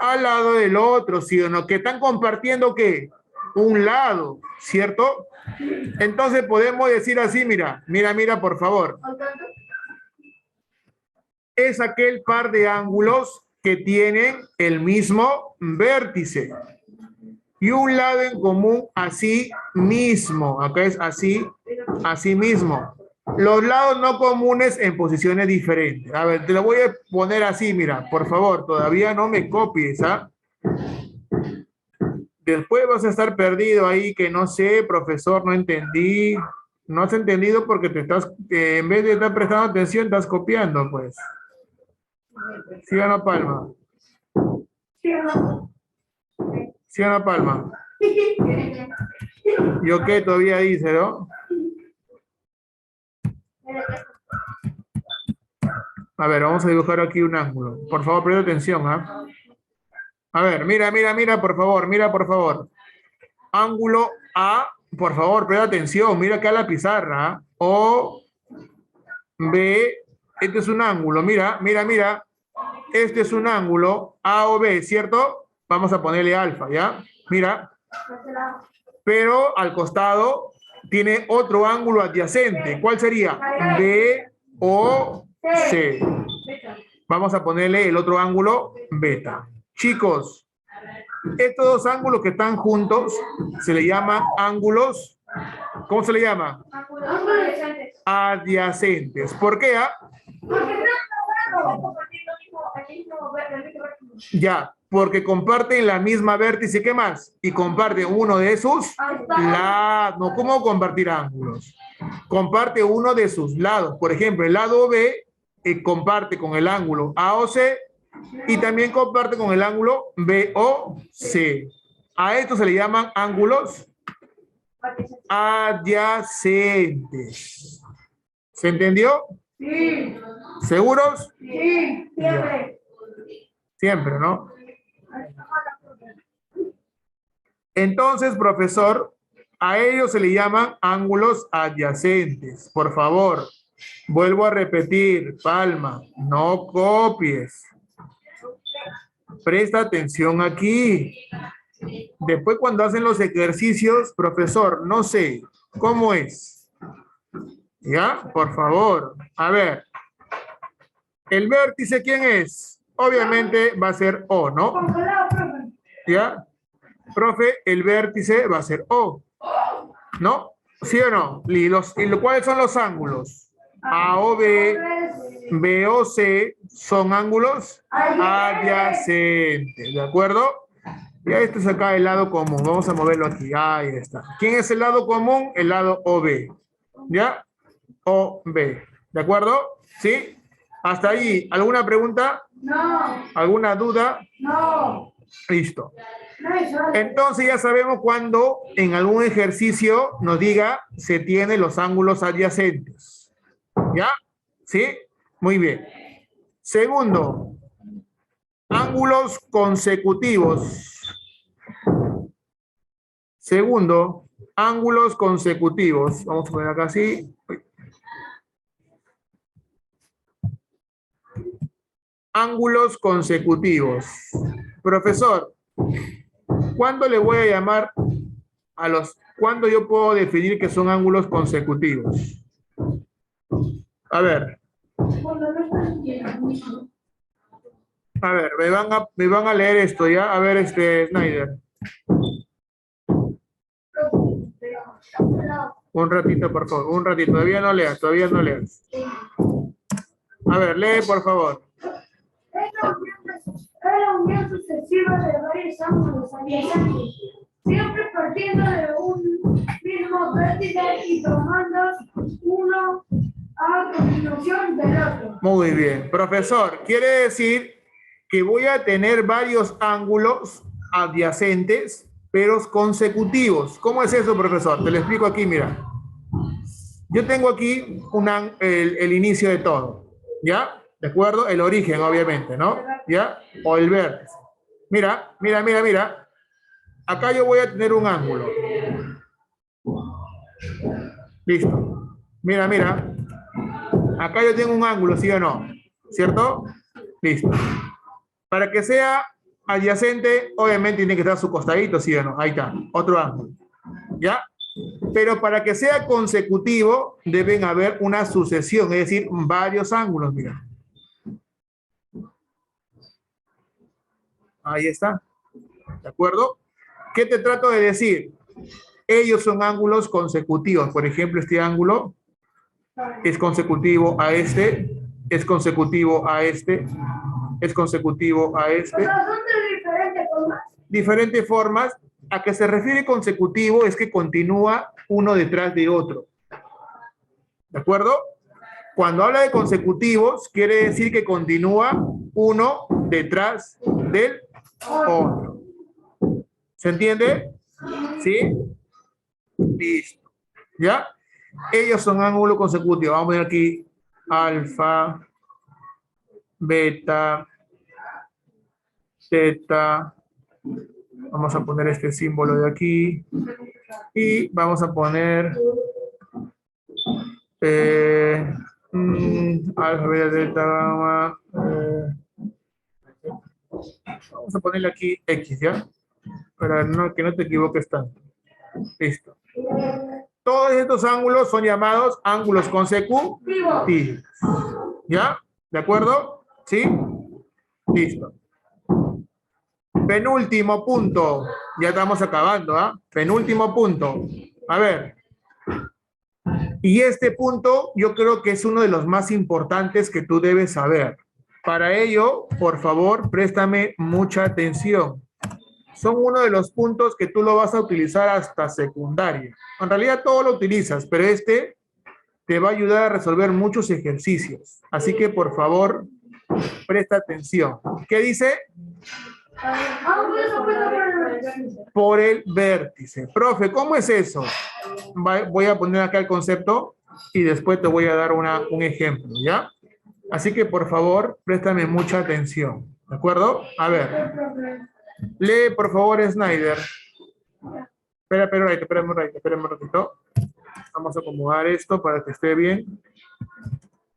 al lado del otro, ¿sí o no? Que están compartiendo, ¿qué? Un lado, ¿cierto? Entonces podemos decir así, mira, por favor. Es aquel par de ángulos que tienen el mismo vértice y un lado en común así mismo. Acá es así mismo. Los lados no comunes en posiciones diferentes. A ver, te lo voy a poner así, mira, por favor, todavía no me copies, ¿ah? Después vas a estar perdido ahí, que no sé, profesor, no entendí. No has entendido porque en vez de estar prestando atención, estás copiando, pues. ¿Sí o no, Palma? ¿Sí o no, Palma? ¿Yo qué todavía dice, no? A ver, vamos a dibujar aquí un ángulo. Por favor, presta atención, ¿ah? A ver, mira, por favor. Ángulo A, por favor, presta atención. Mira acá la pizarra. ¿Ah? O, B, este es un ángulo. Mira. Este es un ángulo A o B, ¿cierto? Vamos a ponerle alfa, ¿ya? Mira. Pero al costado tiene otro ángulo adyacente. ¿Cuál sería? B o C. Vamos a ponerle el otro ángulo beta. Chicos, estos dos ángulos que están juntos se le llaman ángulos, ¿cómo se le llama? Adyacentes. ¿Por qué? Ya, porque comparten la misma vértice. ¿Qué más? Y comparten uno de sus lados. No, ¿cómo compartir ángulos? Comparte uno de sus lados. Por ejemplo, el lado B comparte con el ángulo AOC y también comparte con el ángulo BOC. A esto se le llaman ángulos adyacentes. ¿Se entendió? Sí. ¿Seguros? Sí, siempre. Siempre, ¿no? Entonces, profesor, a ellos se le llaman ángulos adyacentes. Por favor, vuelvo a repetir, Palma, no copies. Presta atención aquí. Después cuando hacen los ejercicios, profesor, no sé, ¿cómo es? ¿Ya? Por favor. A ver. ¿El vértice quién es? Obviamente va a ser O, ¿no? ¿Ya? Profe, el vértice va a ser O. ¿No? ¿Sí o no? ¿Y cuáles son los ángulos? AOB, BOC son ángulos adyacentes. ¿De acuerdo? Ya este es acá el lado común. Vamos a moverlo aquí. Ahí está. ¿Quién es el lado común? El lado OB. ¿Ya? OB. ¿De acuerdo? ¿Sí? Hasta ahí. ¿Alguna pregunta? No. ¿Alguna duda? No. Listo. Entonces ya sabemos cuando en algún ejercicio nos diga se tienen los ángulos adyacentes. ¿Ya? ¿Sí? Muy bien. Segundo, ángulos consecutivos. Segundo, ángulos consecutivos. Vamos a poner acá así. Ángulos consecutivos. Profesor, ¿cuándo le voy a llamar a cuándo yo puedo definir que son ángulos consecutivos? A ver. A ver, me van a leer esto ya. A ver, Snyder. Un ratito, por favor. Un ratito. Todavía no leas, todavía no leas. A ver, lee, por favor. Es la unión sucesiva de varios ángulos adyacentes, siempre partiendo de un mismo vértice y tomando uno a continuación del otro. Muy bien. Profesor, quiere decir que voy a tener varios ángulos adyacentes, pero consecutivos. ¿Cómo es eso, profesor? Te lo explico aquí, mira. Yo tengo aquí el inicio de todo, ¿ya? ¿De acuerdo? El origen, obviamente, ¿no? ¿Ya? O el vértice. Mira, mira, mira, mira. Acá yo voy a tener un ángulo. Listo. Mira, mira. Acá yo tengo un ángulo, ¿sí o no? ¿Cierto? Listo. Para que sea adyacente, obviamente tiene que estar a su costadito, ¿sí o no? Ahí está, otro ángulo. ¿Ya? Pero para que sea consecutivo, deben haber una sucesión, es decir, varios ángulos, mira. Ahí está. ¿De acuerdo? ¿Qué te trato de decir? Ellos son ángulos consecutivos. Por ejemplo, este ángulo es consecutivo a este, es consecutivo a este, es consecutivo a este. Son de diferentes formas. Diferentes formas. A que se refiere consecutivo es que continúa uno detrás de otro. ¿De acuerdo? Cuando habla de consecutivos, quiere decir que continúa uno detrás del otro. ¿Se entiende? ¿Sí? Listo. ¿Ya? Ellos son ángulos consecutivos. Vamos a poner aquí alfa, beta, teta. Vamos a poner este símbolo de aquí. Y vamos a poner alfa, beta, delta, gamma. Vamos a ponerle aquí X, ¿ya? Para que no te equivoques tanto. Listo. Todos estos ángulos son llamados ángulos consecutivos. ¿Ya? ¿De acuerdo? ¿Sí? Listo. Penúltimo punto. Ya estamos acabando, ¿ah? Penúltimo punto. A ver. Y este punto yo creo que es uno de los más importantes que tú debes saber. Para ello, por favor, préstame mucha atención. Son uno de los puntos que tú lo vas a utilizar hasta secundaria. En realidad todo lo utilizas, pero este te va a ayudar a resolver muchos ejercicios. Así que, por favor, presta atención. ¿Qué dice? Por el vértice. Profe, ¿cómo es eso? Voy a poner acá el concepto y después te voy a dar un ejemplo, ¿ya? Así que, por favor, préstame mucha atención. ¿De acuerdo? A ver. Lee, por favor, Snyder. Espera un ratito. Vamos a acomodar esto para que esté bien.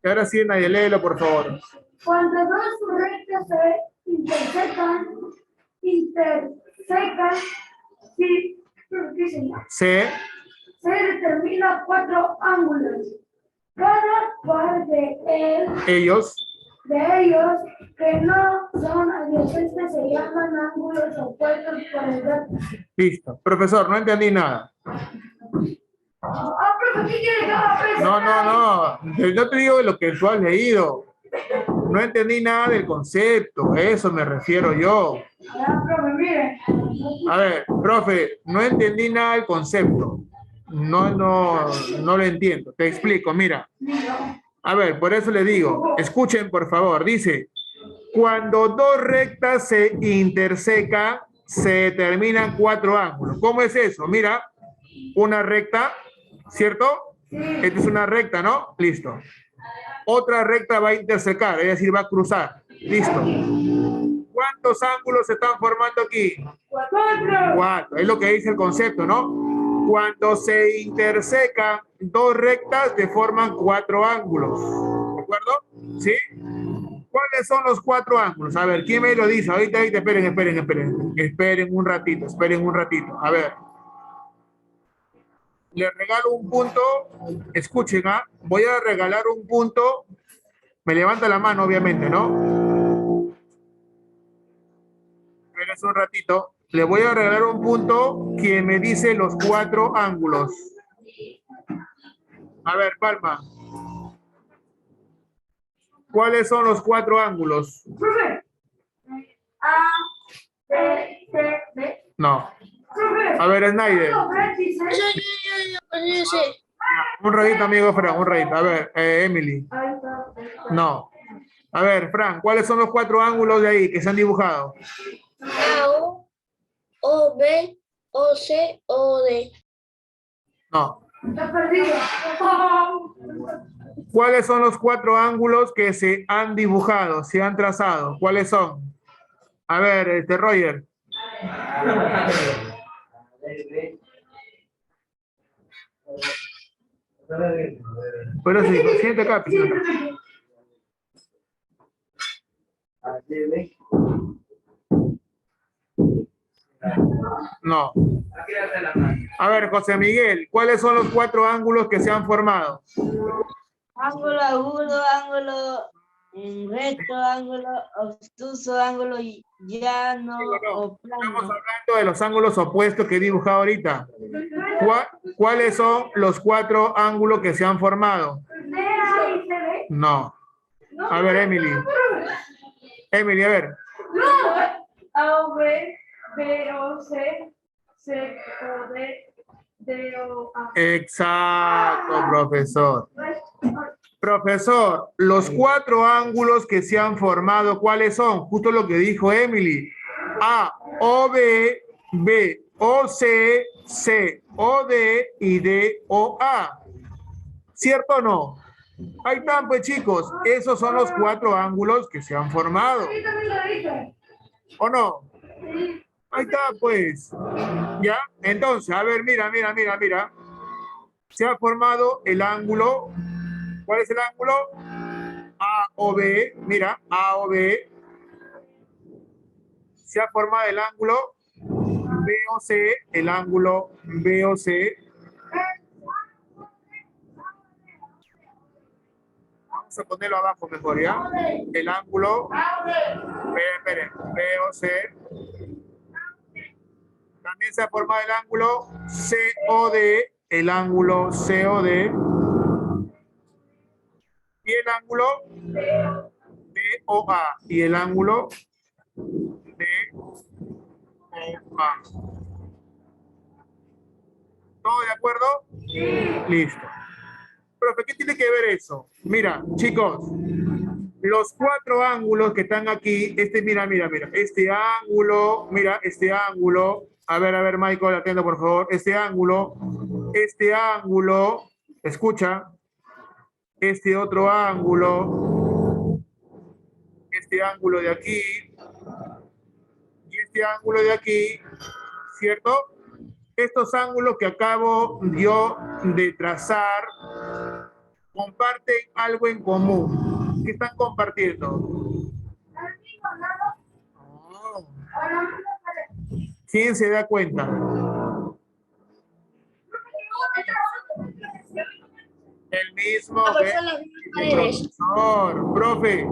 Y ahora sí, Snyder, léelo, por favor. Cuando dos rectas se determina cuatro ángulos. Cada par de ellos que no son adyacentes se llaman ángulos opuestos por el vértice. Listo. Profesor, no entendí nada. Profe, ¿qué quiere cada vez? No. Yo te digo lo que tú has leído. No entendí nada del concepto. Eso me refiero yo. Profe, mire. A ver, profe, no entendí nada del concepto. No lo entiendo. Te explico, mira. A ver, por eso le digo, escuchen por favor, dice, cuando dos rectas se intersecan, se determinan cuatro ángulos. ¿Cómo es eso? Mira, una recta, ¿cierto? Esta es una recta, ¿no? Listo. Otra recta va a intersecar, es decir, va a cruzar. Listo. ¿Cuántos ángulos se están formando aquí? Cuatro. Es lo que dice el concepto, ¿no? Cuando se intersecan dos rectas, se forman cuatro ángulos. ¿De acuerdo? ¿Sí? ¿Cuáles son los cuatro ángulos? A ver, ¿quién me lo dice? Ahorita, esperen. Esperen un ratito. A ver. Les regalo un punto. Escuchen, ¿ah? Voy a regalar un punto. Me levanta la mano, obviamente, ¿no? Esperen un ratito. Le voy a regalar un punto quien me dice los cuatro ángulos. A ver, Palma. ¿Cuáles son los 4 ángulos? Profe. A, B, C, D. No. Profe. A ver, Snyder. Los vértices. Yo sé. Un ratito, amigo Fran, un ratito. A ver, Emily. Ahí está, ahí está. No. A ver, Fran, ¿cuáles son los 4 ángulos de ahí que se han dibujado? A, O, B, O, C, O, D. No. Está perdido. ¿Cuáles son los 4 ángulos que se han dibujado, se han trazado? ¿Cuáles son? A ver, Roger. Pero sí, siente acá. No. A ver, José Miguel, ¿cuáles son los 4 ángulos que se han formado? Ángulo agudo, ángulo recto, ángulo obtuso, ángulo llano o Estamos plano. hablando de los ángulos opuestos que he dibujado ahorita. ¿Cuáles son los 4 ángulos que se han formado? D, A y C, D. No. A ver, Emily. Emily, a ver. A, O, B, B, O, C, C, O, D, D, O, A. Exacto, profesor. Profesor, los 4 ángulos que se han formado, ¿cuáles son? Justo lo que dijo Emily. A, O, B, B, O, C, C, O, D y D, O, A. ¿Cierto o no? Ahí están, pues, chicos. Esos son los 4 ángulos que se han formado. Sí, también lo dije. ¿O no? Sí. Ahí está, pues. ¿Ya? Entonces, a ver, mira. Se ha formado el ángulo. ¿Cuál es el ángulo? A o B. Mira, A o B. Se ha formado el ángulo B o C. El ángulo B o C. Vamos a ponerlo abajo mejor, ¿ya? El ángulo esperen, B o C. También se ha formado el ángulo COD, el ángulo COD y el ángulo DOA y el ángulo DOA. ¿Todo de acuerdo? Sí. Listo. Profe, ¿qué tiene que ver eso? Mira, chicos, los 4 ángulos que están aquí, mira, este ángulo, mira, este ángulo. A ver, Michael, atento, por favor. Este ángulo, escucha, este otro ángulo, este ángulo de aquí, y este ángulo de aquí, ¿cierto? Estos ángulos que acabo yo de trazar comparten algo en común. ¿Qué están compartiendo? Oh. ¿Quién se da cuenta? El mismo profesor, profe.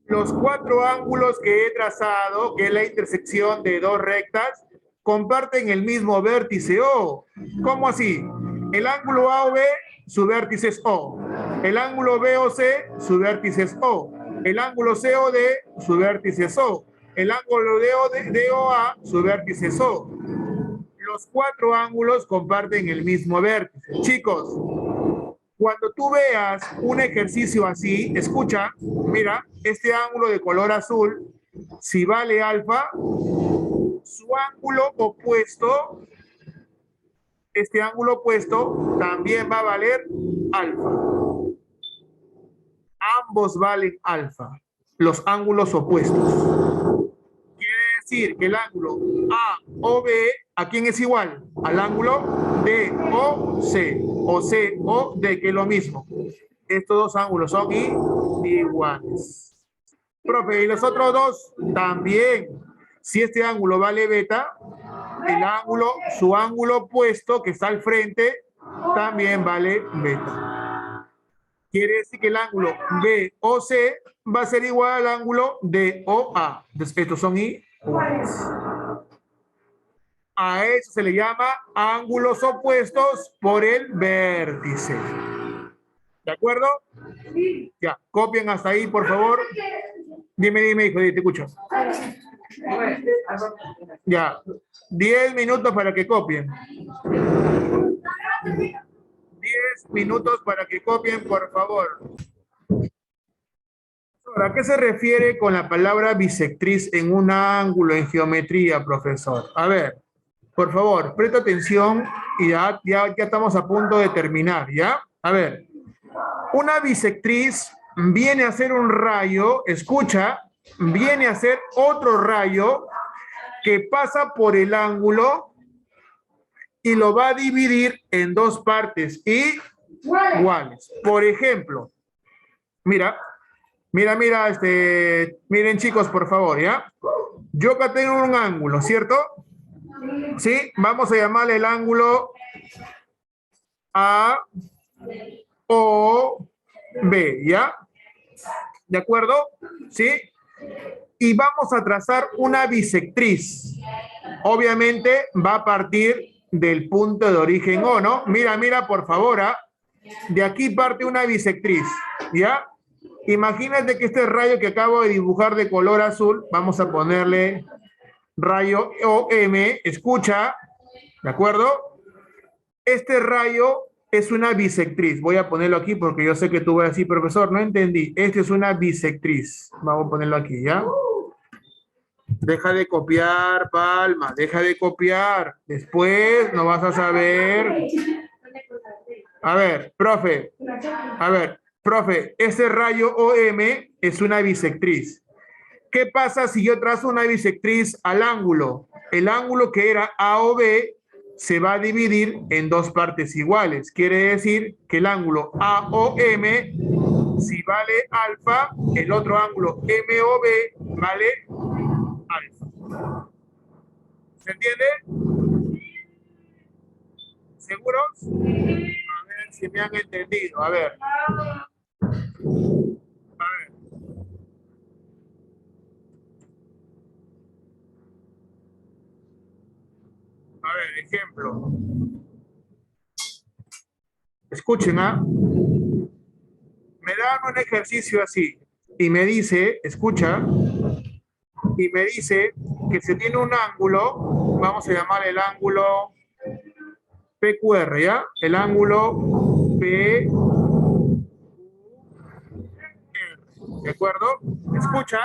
Los 4 ángulos que he trazado, que es la intersección de 2 rectas, comparten el mismo vértice O. ¿Cómo así? El ángulo A o B, su vértice es O. El ángulo B o C, su vértice es O. El ángulo C o D, su vértice es O. El ángulo D o A, su vértice es O. Los 4 ángulos comparten el mismo vértice. Chicos, cuando tú veas un ejercicio así, escucha, mira, este ángulo de color azul, si vale alfa, su ángulo opuesto, este ángulo opuesto también va a valer alfa. Ambos valen alfa, los ángulos opuestos. Quiere decir que el ángulo A o B, ¿a quién es igual? Al ángulo D o C, o C o D, que es lo mismo. Estos 2 ángulos son iguales. Profe, y los otros 2 también. Si este ángulo vale beta, su ángulo opuesto que está al frente también vale beta. Quiere decir que el ángulo B o C va a ser igual al ángulo D o A. Entonces, estos son iguales. A eso se le llama ángulos opuestos por el vértice. ¿De acuerdo? Sí. Ya, copien hasta ahí, por favor. Dime, hijo, te escucho. Ya, 10 minutos para que copien. 10 minutos para que copien, por favor. ¿A qué se refiere con la palabra bisectriz en un ángulo en geometría, profesor? A ver, por favor, presta atención y ya estamos a punto de terminar, ¿ya? A ver, una bisectriz viene a ser un rayo, escucha, viene a ser otro rayo que pasa por el ángulo y lo va a dividir en dos partes iguales. Por ejemplo, mira, miren chicos, por favor, ¿ya? Yo acá tengo un ángulo, ¿cierto? Sí, vamos a llamarle el ángulo A, O, B, ¿ya? ¿De acuerdo? ¿Sí? Y vamos a trazar una bisectriz. Obviamente va a partir del punto de origen O, ¿no? Mira, por favor, ¿ah? De aquí parte una bisectriz, ¿ya? Imagínate que este rayo que acabo de dibujar de color azul, vamos a ponerle rayo OM, escucha, ¿de acuerdo? Este rayo es una bisectriz. Voy a ponerlo aquí porque yo sé que tú vas a decir, profesor, no entendí. Este es una bisectriz. Vamos a ponerlo aquí, ¿ya? Deja de copiar, Palma, deja de copiar. Después no vas a saber. A ver, profe, este rayo OM es una bisectriz. ¿Qué pasa si yo trazo una bisectriz al ángulo? El ángulo que era AOB se va a dividir en dos partes iguales. Quiere decir que el ángulo AOM, si vale alfa, el otro ángulo MOB vale alfa. ¿Se entiende? ¿Seguros? A ver si me han entendido. A ver. A ver, ejemplo. Escuchen, ¿ah? Me dan un ejercicio así y me dice, escucha, y me dice que se tiene un ángulo, vamos a llamar el ángulo PQR, ¿ya? El ángulo PQR, ¿de acuerdo? Escucha.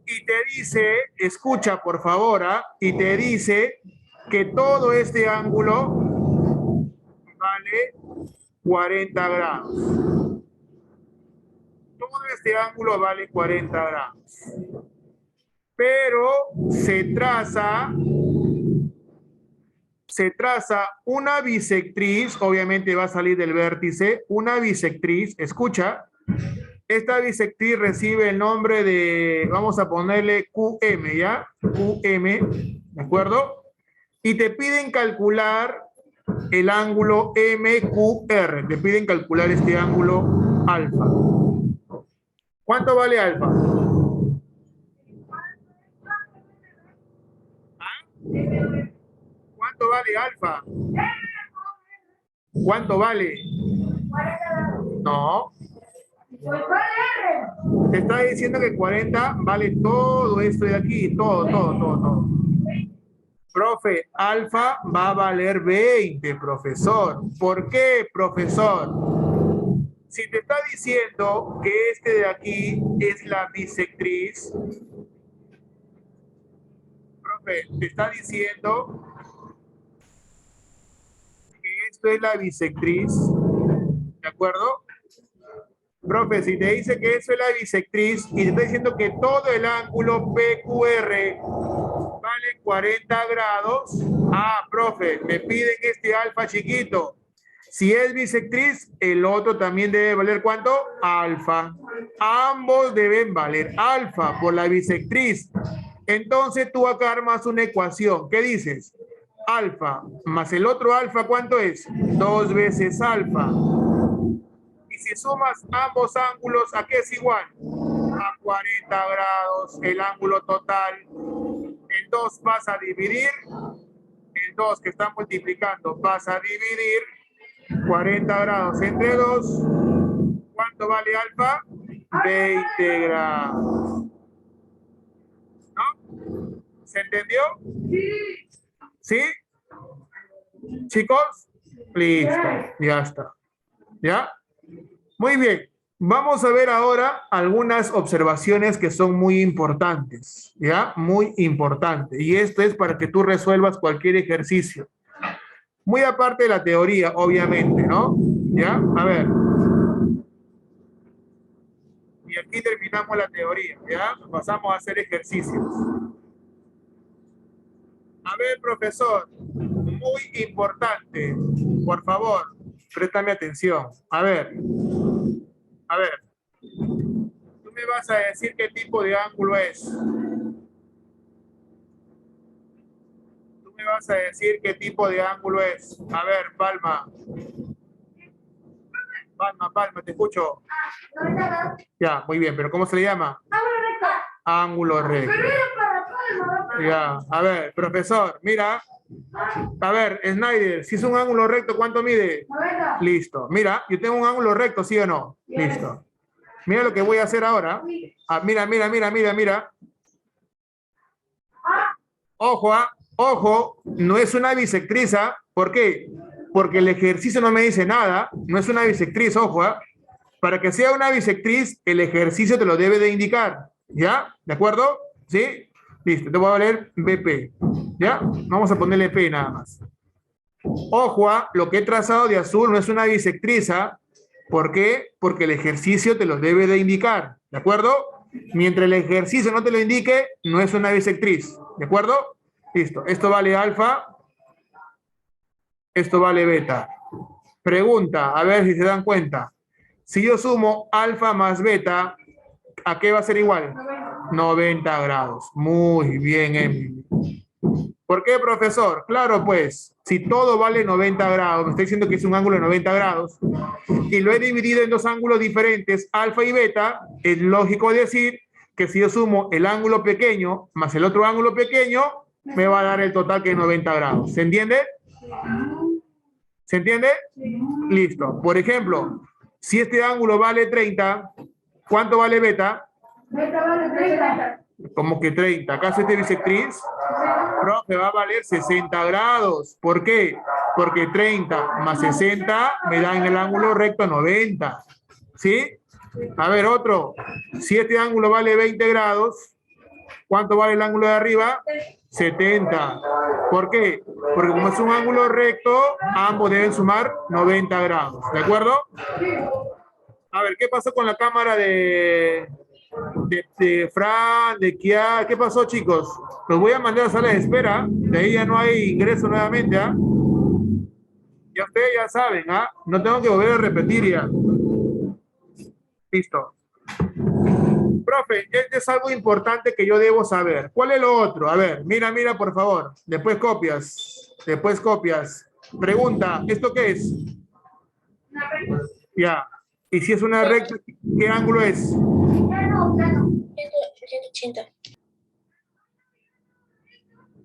Y te dice, escucha por favor, ¿ah? Y te dice que todo este ángulo vale 40 grados. Todo este ángulo vale 40 grados. Pero se traza una bisectriz, obviamente va a salir del vértice, una bisectriz, escucha. Esta bisectriz recibe el nombre de, vamos a ponerle QM, ¿ya? QM, ¿de acuerdo? Y te piden calcular el ángulo MQR. Te piden calcular este ángulo alfa. ¿Cuánto vale alfa? ¿Ah? ¿Cuánto vale alfa? ¿Cuánto vale? No. Te está diciendo que 40 vale todo esto de aquí, todo. Profe, alfa va a valer 20, profesor. ¿Por qué, profesor? Si te está diciendo que este de aquí es la bisectriz, profe, te está diciendo que esto es la bisectriz, ¿de acuerdo? Profe, si te dice que eso es la bisectriz y te está diciendo que todo el ángulo PQR vale 40 grados, profe, me piden este alfa chiquito. Si es bisectriz, el otro también debe valer ¿cuánto? Alfa. Ambos deben valer alfa por la bisectriz. Entonces tú acá armas una ecuación. ¿Qué dices? Alfa más el otro alfa, ¿cuánto es? 2 veces alfa. Y si sumas ambos ángulos, ¿a qué es igual? A 40 grados, el ángulo total. El 2 vas a dividir, el 2 que está multiplicando vas a dividir 40 grados entre 2. ¿Cuánto vale alfa? 20 grados. ¿No? ¿Se entendió? ¿Sí? Chicos, listo, ya está. ¿Ya? Muy bien. Vamos a ver ahora algunas observaciones que son muy importantes, ¿ya? Muy importantes. Y esto es para que tú resuelvas cualquier ejercicio. Muy aparte de la teoría, obviamente, ¿no? ¿Ya? A ver. Y aquí terminamos la teoría, ¿ya? Pasamos a hacer ejercicios. A ver, profesor, muy importante, por favor, préstame atención. A ver, tú me vas a decir qué tipo de ángulo es. Tú me vas a decir qué tipo de ángulo es. A ver, Palma. Palma, te escucho. Ya, muy bien, pero ¿cómo se le llama? Ángulo recto. Ya, a ver, profesor, mira. A ver, Snyder, si es un ángulo recto, ¿cuánto mide? Listo. Mira, yo tengo un ángulo recto, ¿sí o no? Listo. Mira lo que voy a hacer ahora. Ah, mira. Ojo, ojo, no es una bisectriz. ¿Por qué? Porque el ejercicio no me dice nada. No es una bisectriz, ojo. Para que sea una bisectriz, el ejercicio te lo debe de indicar. ¿Ya? ¿De acuerdo? ¿Sí? Listo, te voy a leer BP. ¿Ya? Vamos a ponerle P nada más. Ojo, lo que he trazado de azul no es una bisectriz. ¿Por qué? Porque el ejercicio te lo debe de indicar. ¿De acuerdo? Mientras el ejercicio no te lo indique, no es una bisectriz. ¿De acuerdo? Listo. Esto vale alfa. Esto vale beta. Pregunta, a ver si se dan cuenta. Si yo sumo alfa más beta, ¿a qué va a ser igual? 90 grados. Muy bien, Emily. ¿Por qué, profesor? Claro, pues, si todo vale 90 grados, me está diciendo que es un ángulo de 90 grados, y lo he dividido en dos ángulos diferentes, alfa y beta, es lógico decir que si yo sumo el ángulo pequeño más el otro ángulo pequeño, me va a dar el total que es 90 grados. ¿Se entiende? ¿Se entiende? Listo. Por ejemplo, si este ángulo vale 30, ¿cuánto vale beta? Beta vale 30. ¿Cómo que 30? ¿Acaso este bisectriz? Profe, va a valer 60 grados. ¿Por qué? Porque 30 más 60 me dan el ángulo recto 90. ¿Sí? A ver, otro. Si este ángulo vale 20 grados, ¿cuánto vale el ángulo de arriba? 70. ¿Por qué? Porque como es un ángulo recto, ambos deben sumar 90 grados. ¿De acuerdo? A ver, ¿qué pasó con la cámara de Fran, de Kia? ¿Qué pasó, chicos? Los voy a mandar a sala de espera. De ahí ya no hay ingreso nuevamente, ¿ah? Ya ustedes ya saben, ¿ah? No tengo que volver a repetir ya. Listo. Profe, este es algo importante que yo debo saber. ¿Cuál es lo otro? A ver, mira, por favor. Después copias. Pregunta, ¿esto qué es? Ya. Y si es una recta, ¿qué ángulo es? 180.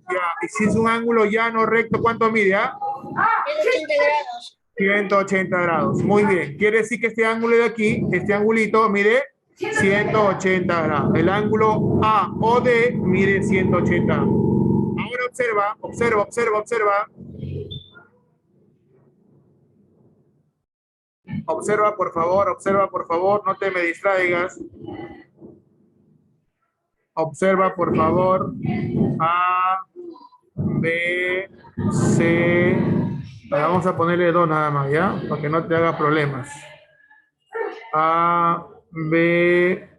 Ya. Y si es un ángulo llano recto, ¿cuánto mide? 180 grados. 180 grados. Muy bien. Quiere decir que este ángulo de aquí, este angulito, mide 180 grados. El ángulo AOD mide 180 grados. Ahora observa. Observa, por favor, no te me distraigas. Observa, por favor. A, B, C. Vamos a ponerle 2 nada más, ¿ya? Para que no te haga problemas. A, B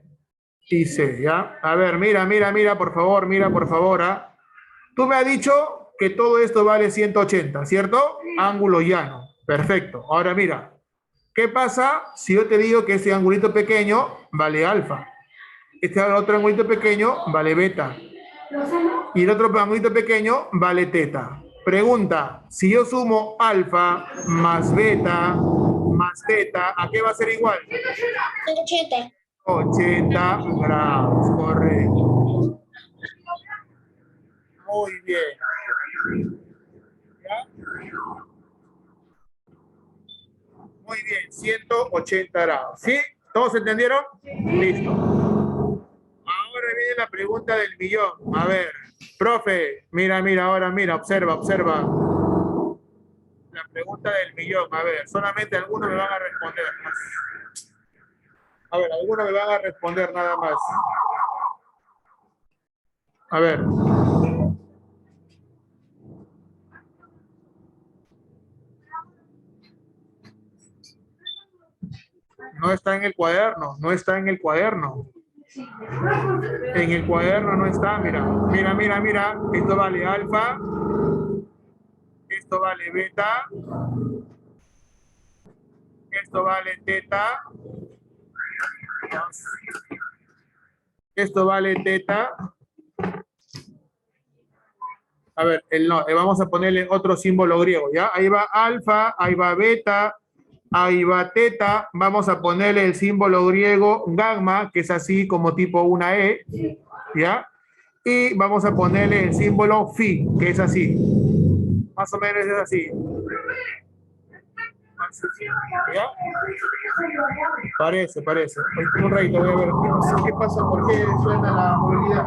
y C, ¿ya? A ver, mira, por favor, ¿ah? Tú me has dicho que todo esto vale 180, ¿cierto? Ángulo llano. Perfecto. Ahora mira. ¿Qué pasa si yo te digo que este angulito pequeño vale alfa? Este otro angulito pequeño vale beta. Y el otro angulito pequeño vale teta. Pregunta, si yo sumo alfa más beta más teta, ¿a qué va a ser igual? 180. 80 grados, correcto. muy bien. ¿Ya? Muy bien, 180 grados. ¿Sí? ¿Todos entendieron? Listo. Ahora viene la pregunta del millón. A ver, profe, mira, ahora mira, observa. La pregunta del millón. A ver, solamente algunos me van a responder. A ver, algunos me van a responder nada más. A ver. No está en el cuaderno, no está en el cuaderno. En el cuaderno no está, mira. Mira. Esto vale alfa. Esto vale beta. Esto vale teta. Esto vale teta. A ver, vamos a ponerle otro símbolo griego, ¿ya? Ahí va alfa, ahí va beta, ahí va teta. Vamos a ponerle el símbolo griego gamma, que es así como tipo una E, ¿ya? Y vamos a ponerle el símbolo phi, que es así. Más o menos es así. ¿Ya? Parece. Un ratito, voy a ver. No sé qué pasa, por qué suena la movilidad.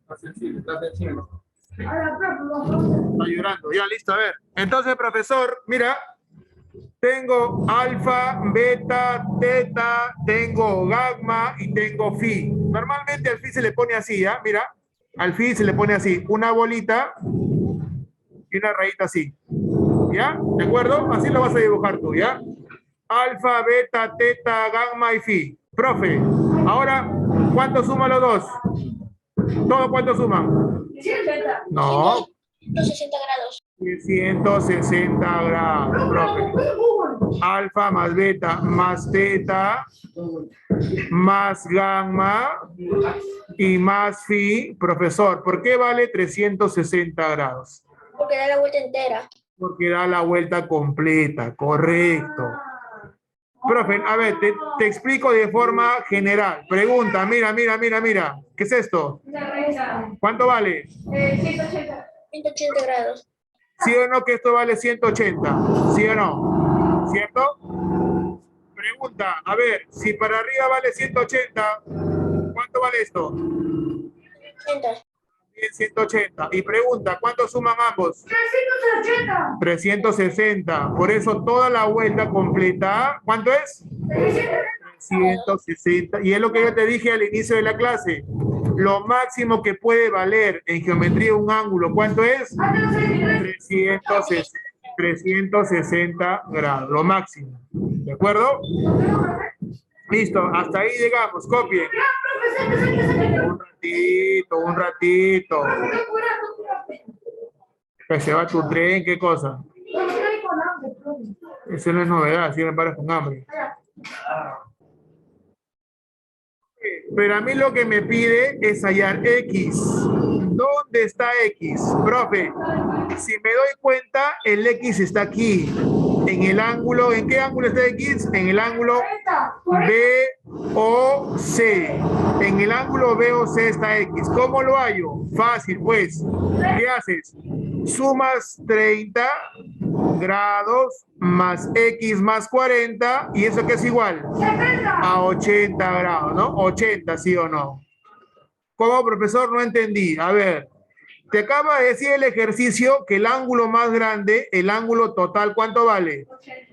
Está sensible. Está llorando. Ya, listo, a ver. Entonces, profesor, mira, tengo alfa, beta, teta, tengo gamma y tengo phi. Normalmente al phi se le pone así, ¿ya? Mira, al phi se le pone así, una bolita y una rayita así. ¿Ya? ¿De acuerdo? Así lo vas a dibujar tú, ¿ya? Alfa, beta, teta, gamma y phi. Profe, ahora, ¿cuánto suman los dos? ¿Todo cuánto suman? 160. No. 160 grados. 160 grados, profe. Alfa más beta más teta más gamma y más phi. Profesor, ¿por qué vale 360 grados? Porque da la vuelta entera. Porque da la vuelta completa, correcto. Profe, a ver, te explico de forma general. Pregunta, mira. ¿Qué es esto? ¿Cuánto vale? 180. 180 grados. ¿Sí o no que esto vale 180? ¿Sí o no? ¿Cierto? Pregunta, a ver, si para arriba vale 180, ¿cuánto vale esto? 80. Bien, 180. Y pregunta, ¿cuánto suman ambos? 380. 360. Por eso toda la vuelta completa, ¿cuánto es? 360. Y es lo que yo te dije al inicio de la clase. Lo máximo que puede valer en geometría un ángulo, ¿cuánto es? 360 grados, lo máximo. ¿De acuerdo? Listo, hasta ahí llegamos. Copien. Un ratito. Que se va tu tren, ¿qué cosa? Eso no es novedad, si me paras con hambre. Pero a mí lo que me pide es hallar X. ¿Dónde está X? Profe, si me doy cuenta, el X está aquí. En el ángulo, ¿en qué ángulo está X? En el ángulo BOC. En el ángulo BOC está X. ¿Cómo lo hallo? Fácil, pues. ¿Qué haces? Sumas 30 grados más X más 40. ¿Y eso qué es igual? A 80 grados, ¿no? 80, ¿sí o no? ¿Cómo, profesor? No entendí. A ver, te acaba de decir el ejercicio que el ángulo más grande, el ángulo total, ¿cuánto vale?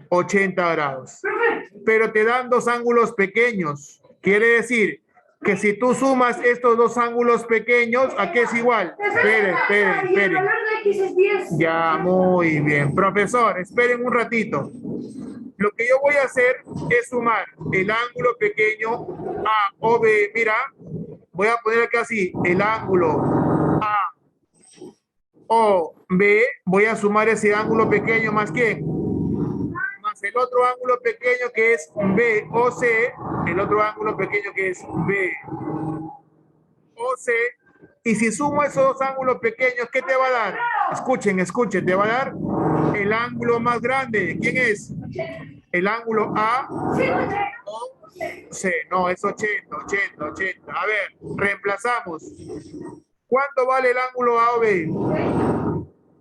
80 grados. Pero te dan dos ángulos pequeños. Quiere decir que si tú sumas estos dos ángulos pequeños, ¿a qué es igual? Esperen. Ya, muy bien. Profesor, esperen un ratito. Lo que yo voy a hacer es sumar el ángulo pequeño A o B. Mira, voy a poner acá así, el ángulo A o B. Voy a sumar ese ángulo pequeño más ¿quién? Más el otro ángulo pequeño que es B o C. El otro ángulo pequeño que es B o C. Y si sumo esos dos ángulos pequeños, ¿qué te va a dar? Escuchen, te va a dar el ángulo más grande. ¿Quién es? El ángulo A o C, no, es 80, 80, 80. A ver, reemplazamos. ¿Cuánto vale el ángulo AOB?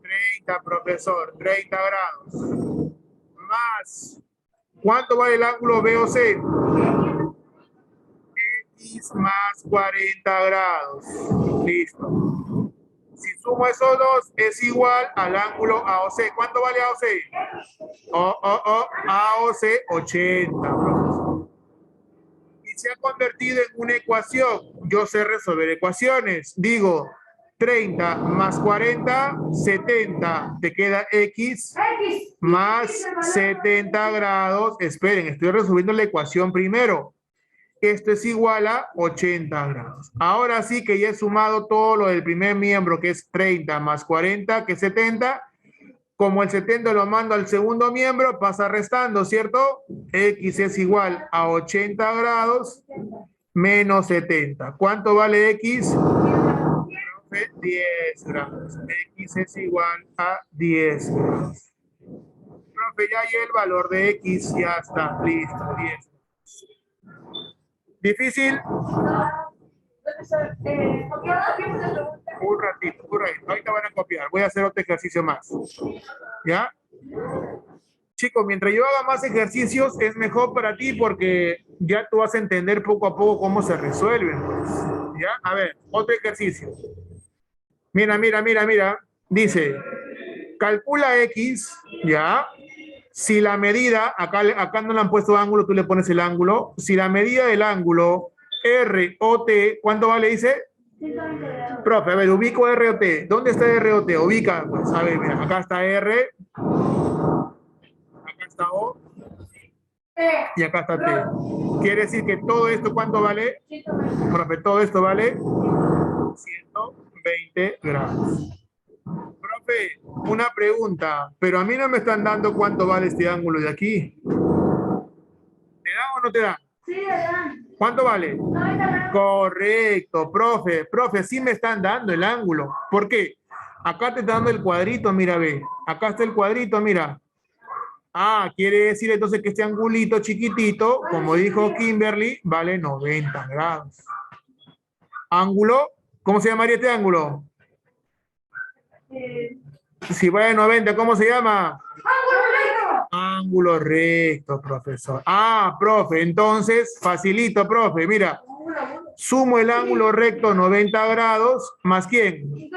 30, profesor, 30 grados. Más. ¿Cuánto vale el ángulo BOC? X más 40 grados. Listo. Si sumo esos dos, es igual al ángulo AOC. ¿Cuánto vale AOC? AOC 80, profesor. Y se ha convertido en una ecuación. Yo sé resolver ecuaciones. Digo, 30 más 40, 70. Te queda X más 70 grados. Esperen, estoy resolviendo la ecuación primero. Esto es igual a 80 grados. Ahora sí que ya he sumado todo lo del primer miembro, que es 30 más 40, que es 70. Como el 70 lo mando al segundo miembro, pasa restando, ¿cierto? X es igual a 80 grados menos 70. ¿Cuánto vale X? 10 grados. X es igual a 10 grados. Profe, ya hay el valor de X, ya está, listo, 10. ¿Difícil? Un ratito, ahorita van a copiar. Voy a hacer otro ejercicio más. ¿Ya? Chicos, mientras yo haga más ejercicios, es mejor para ti porque ya tú vas a entender poco a poco cómo se resuelven. Pues. ¿Ya? A ver, otro ejercicio. Mira. Dice, calcula X, ¿ya? Si la medida, acá no le han puesto ángulo, tú le pones el ángulo. Si la medida del ángulo ROT, ¿cuánto vale? Dice. Profe, a ver, ubico ROT. ¿Dónde está ROT? Ubica, pues, a ver, mira, acá está R. Acá está O. Y acá está T. Quiere decir que todo esto, ¿cuánto vale? Profe, todo esto vale 120 grados. Profe, una pregunta, pero a mí no me están dando cuánto vale este ángulo de aquí. ¿Te dan o no te dan? Sí, le dan. ¿Cuánto vale? Correcto, profe. Profe, sí me están dando el ángulo. ¿Por qué? Acá te está dando el cuadrito, mira, ve. Acá está el cuadrito, mira. Ah, quiere decir entonces que este angulito chiquitito, como dijo Kimberly, vale 90 grados. Ángulo, ¿cómo se llamaría este ángulo? Si vale 90, ¿cómo se llama? Ángulo recto, profesor. Ah, profe, entonces, facilito, profe. Mira, sumo el ángulo recto 90 grados, ¿más quién?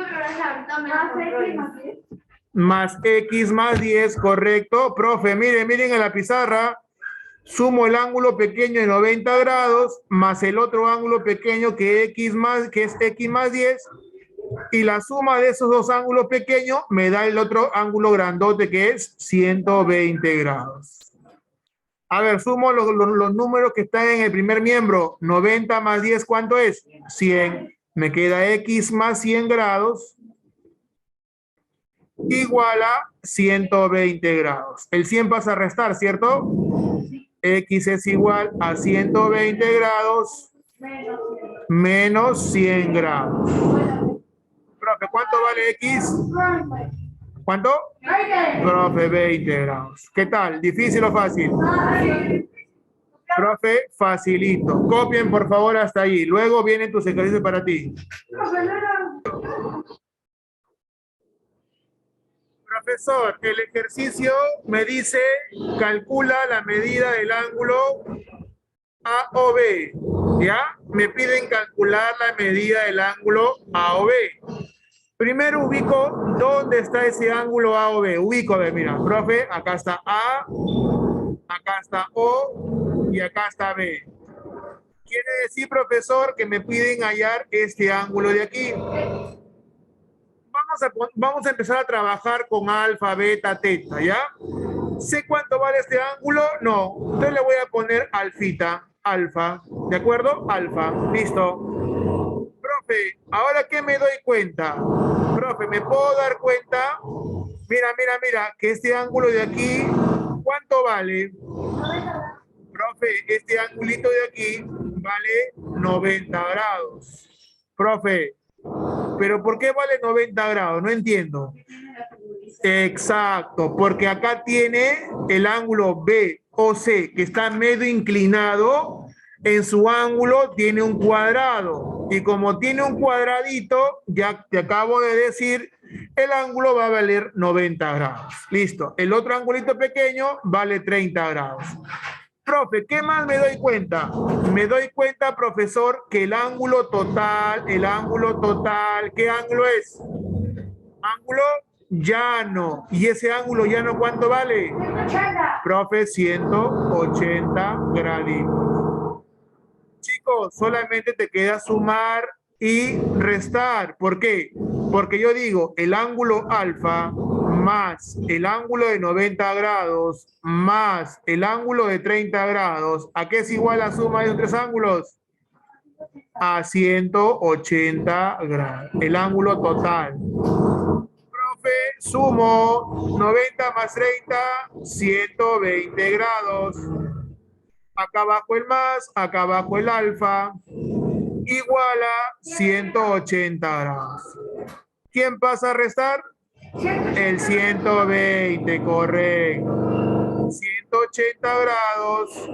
Más X más 10, correcto. Profe, miren en la pizarra. Sumo el ángulo pequeño de 90 grados, más el otro ángulo pequeño que es X más 10. Y la suma de esos dos ángulos pequeños me da el otro ángulo grandote que es 120 grados. A ver, sumo los números que están en el primer miembro. 90 más 10, ¿cuánto es? 100. Me queda X más 100 grados igual a 120 grados. El 100 pasa a restar, ¿cierto? X es igual a 120 grados menos 100 grados. Profe, ¿cuánto vale X? ¿Cuánto? Profe, 20 grados. ¿Qué tal? ¿Difícil o fácil? Profe, facilito. Copien, por favor, hasta ahí. Luego vienen tus ejercicios para ti. Profesor, el ejercicio me dice, calcula la medida del ángulo AOB. ¿Ya? Me piden calcular la medida del ángulo AOB. Primero ubico dónde está ese ángulo AOB. Ubico, a ver, mira, profe, acá está A, acá está O y acá está B. Quiere decir, profesor, que me piden hallar este ángulo de aquí. Vamos a empezar a trabajar con alfa, beta, teta, ¿ya? ¿Sé cuánto vale este ángulo? No. Entonces le voy a poner alfita, alfa, ¿de acuerdo? Alfa, listo. Profe, ¿ahora qué me doy cuenta? Profe, ¿me puedo dar cuenta? Mira, que este ángulo de aquí, ¿cuánto vale? Profe, este angulito de aquí vale 90 grados. Profe, ¿pero por qué vale 90 grados? No entiendo. Exacto, porque acá tiene el ángulo BOC que está medio inclinado en su ángulo tiene un cuadrado. Y como tiene un cuadradito, ya te acabo de decir, el ángulo va a valer 90 grados. Listo. El otro angulito pequeño vale 30 grados. Profe, ¿qué más me doy cuenta? Me doy cuenta, profesor, que el ángulo total, ¿qué ángulo es? Ángulo llano. ¿Y ese ángulo llano cuánto vale? 180. Profe, 180 graditos. Chicos, solamente te queda sumar y restar. ¿Por qué? Porque yo digo, el ángulo alfa más el ángulo de 90 grados más el ángulo de 30 grados, ¿a qué es igual la suma de los tres ángulos? A 180 grados, el ángulo total. Profe, sumo 90 más 30, 120 grados. Acá abajo el más, acá abajo el alfa, igual a 180 grados. ¿Quién pasa a restar? El 120, correcto. 180 grados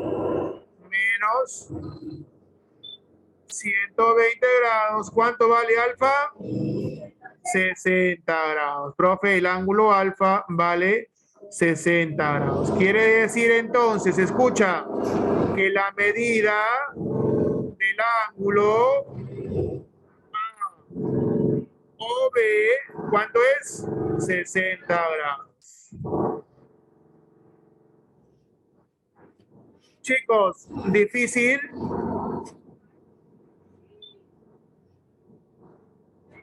menos 120 grados. ¿Cuánto vale alfa? 60 grados. Profe, el ángulo alfa vale 60 grados. Quiere decir entonces, escucha, que la medida del ángulo OB, ¿cuánto es? 60 grados. Chicos, difícil.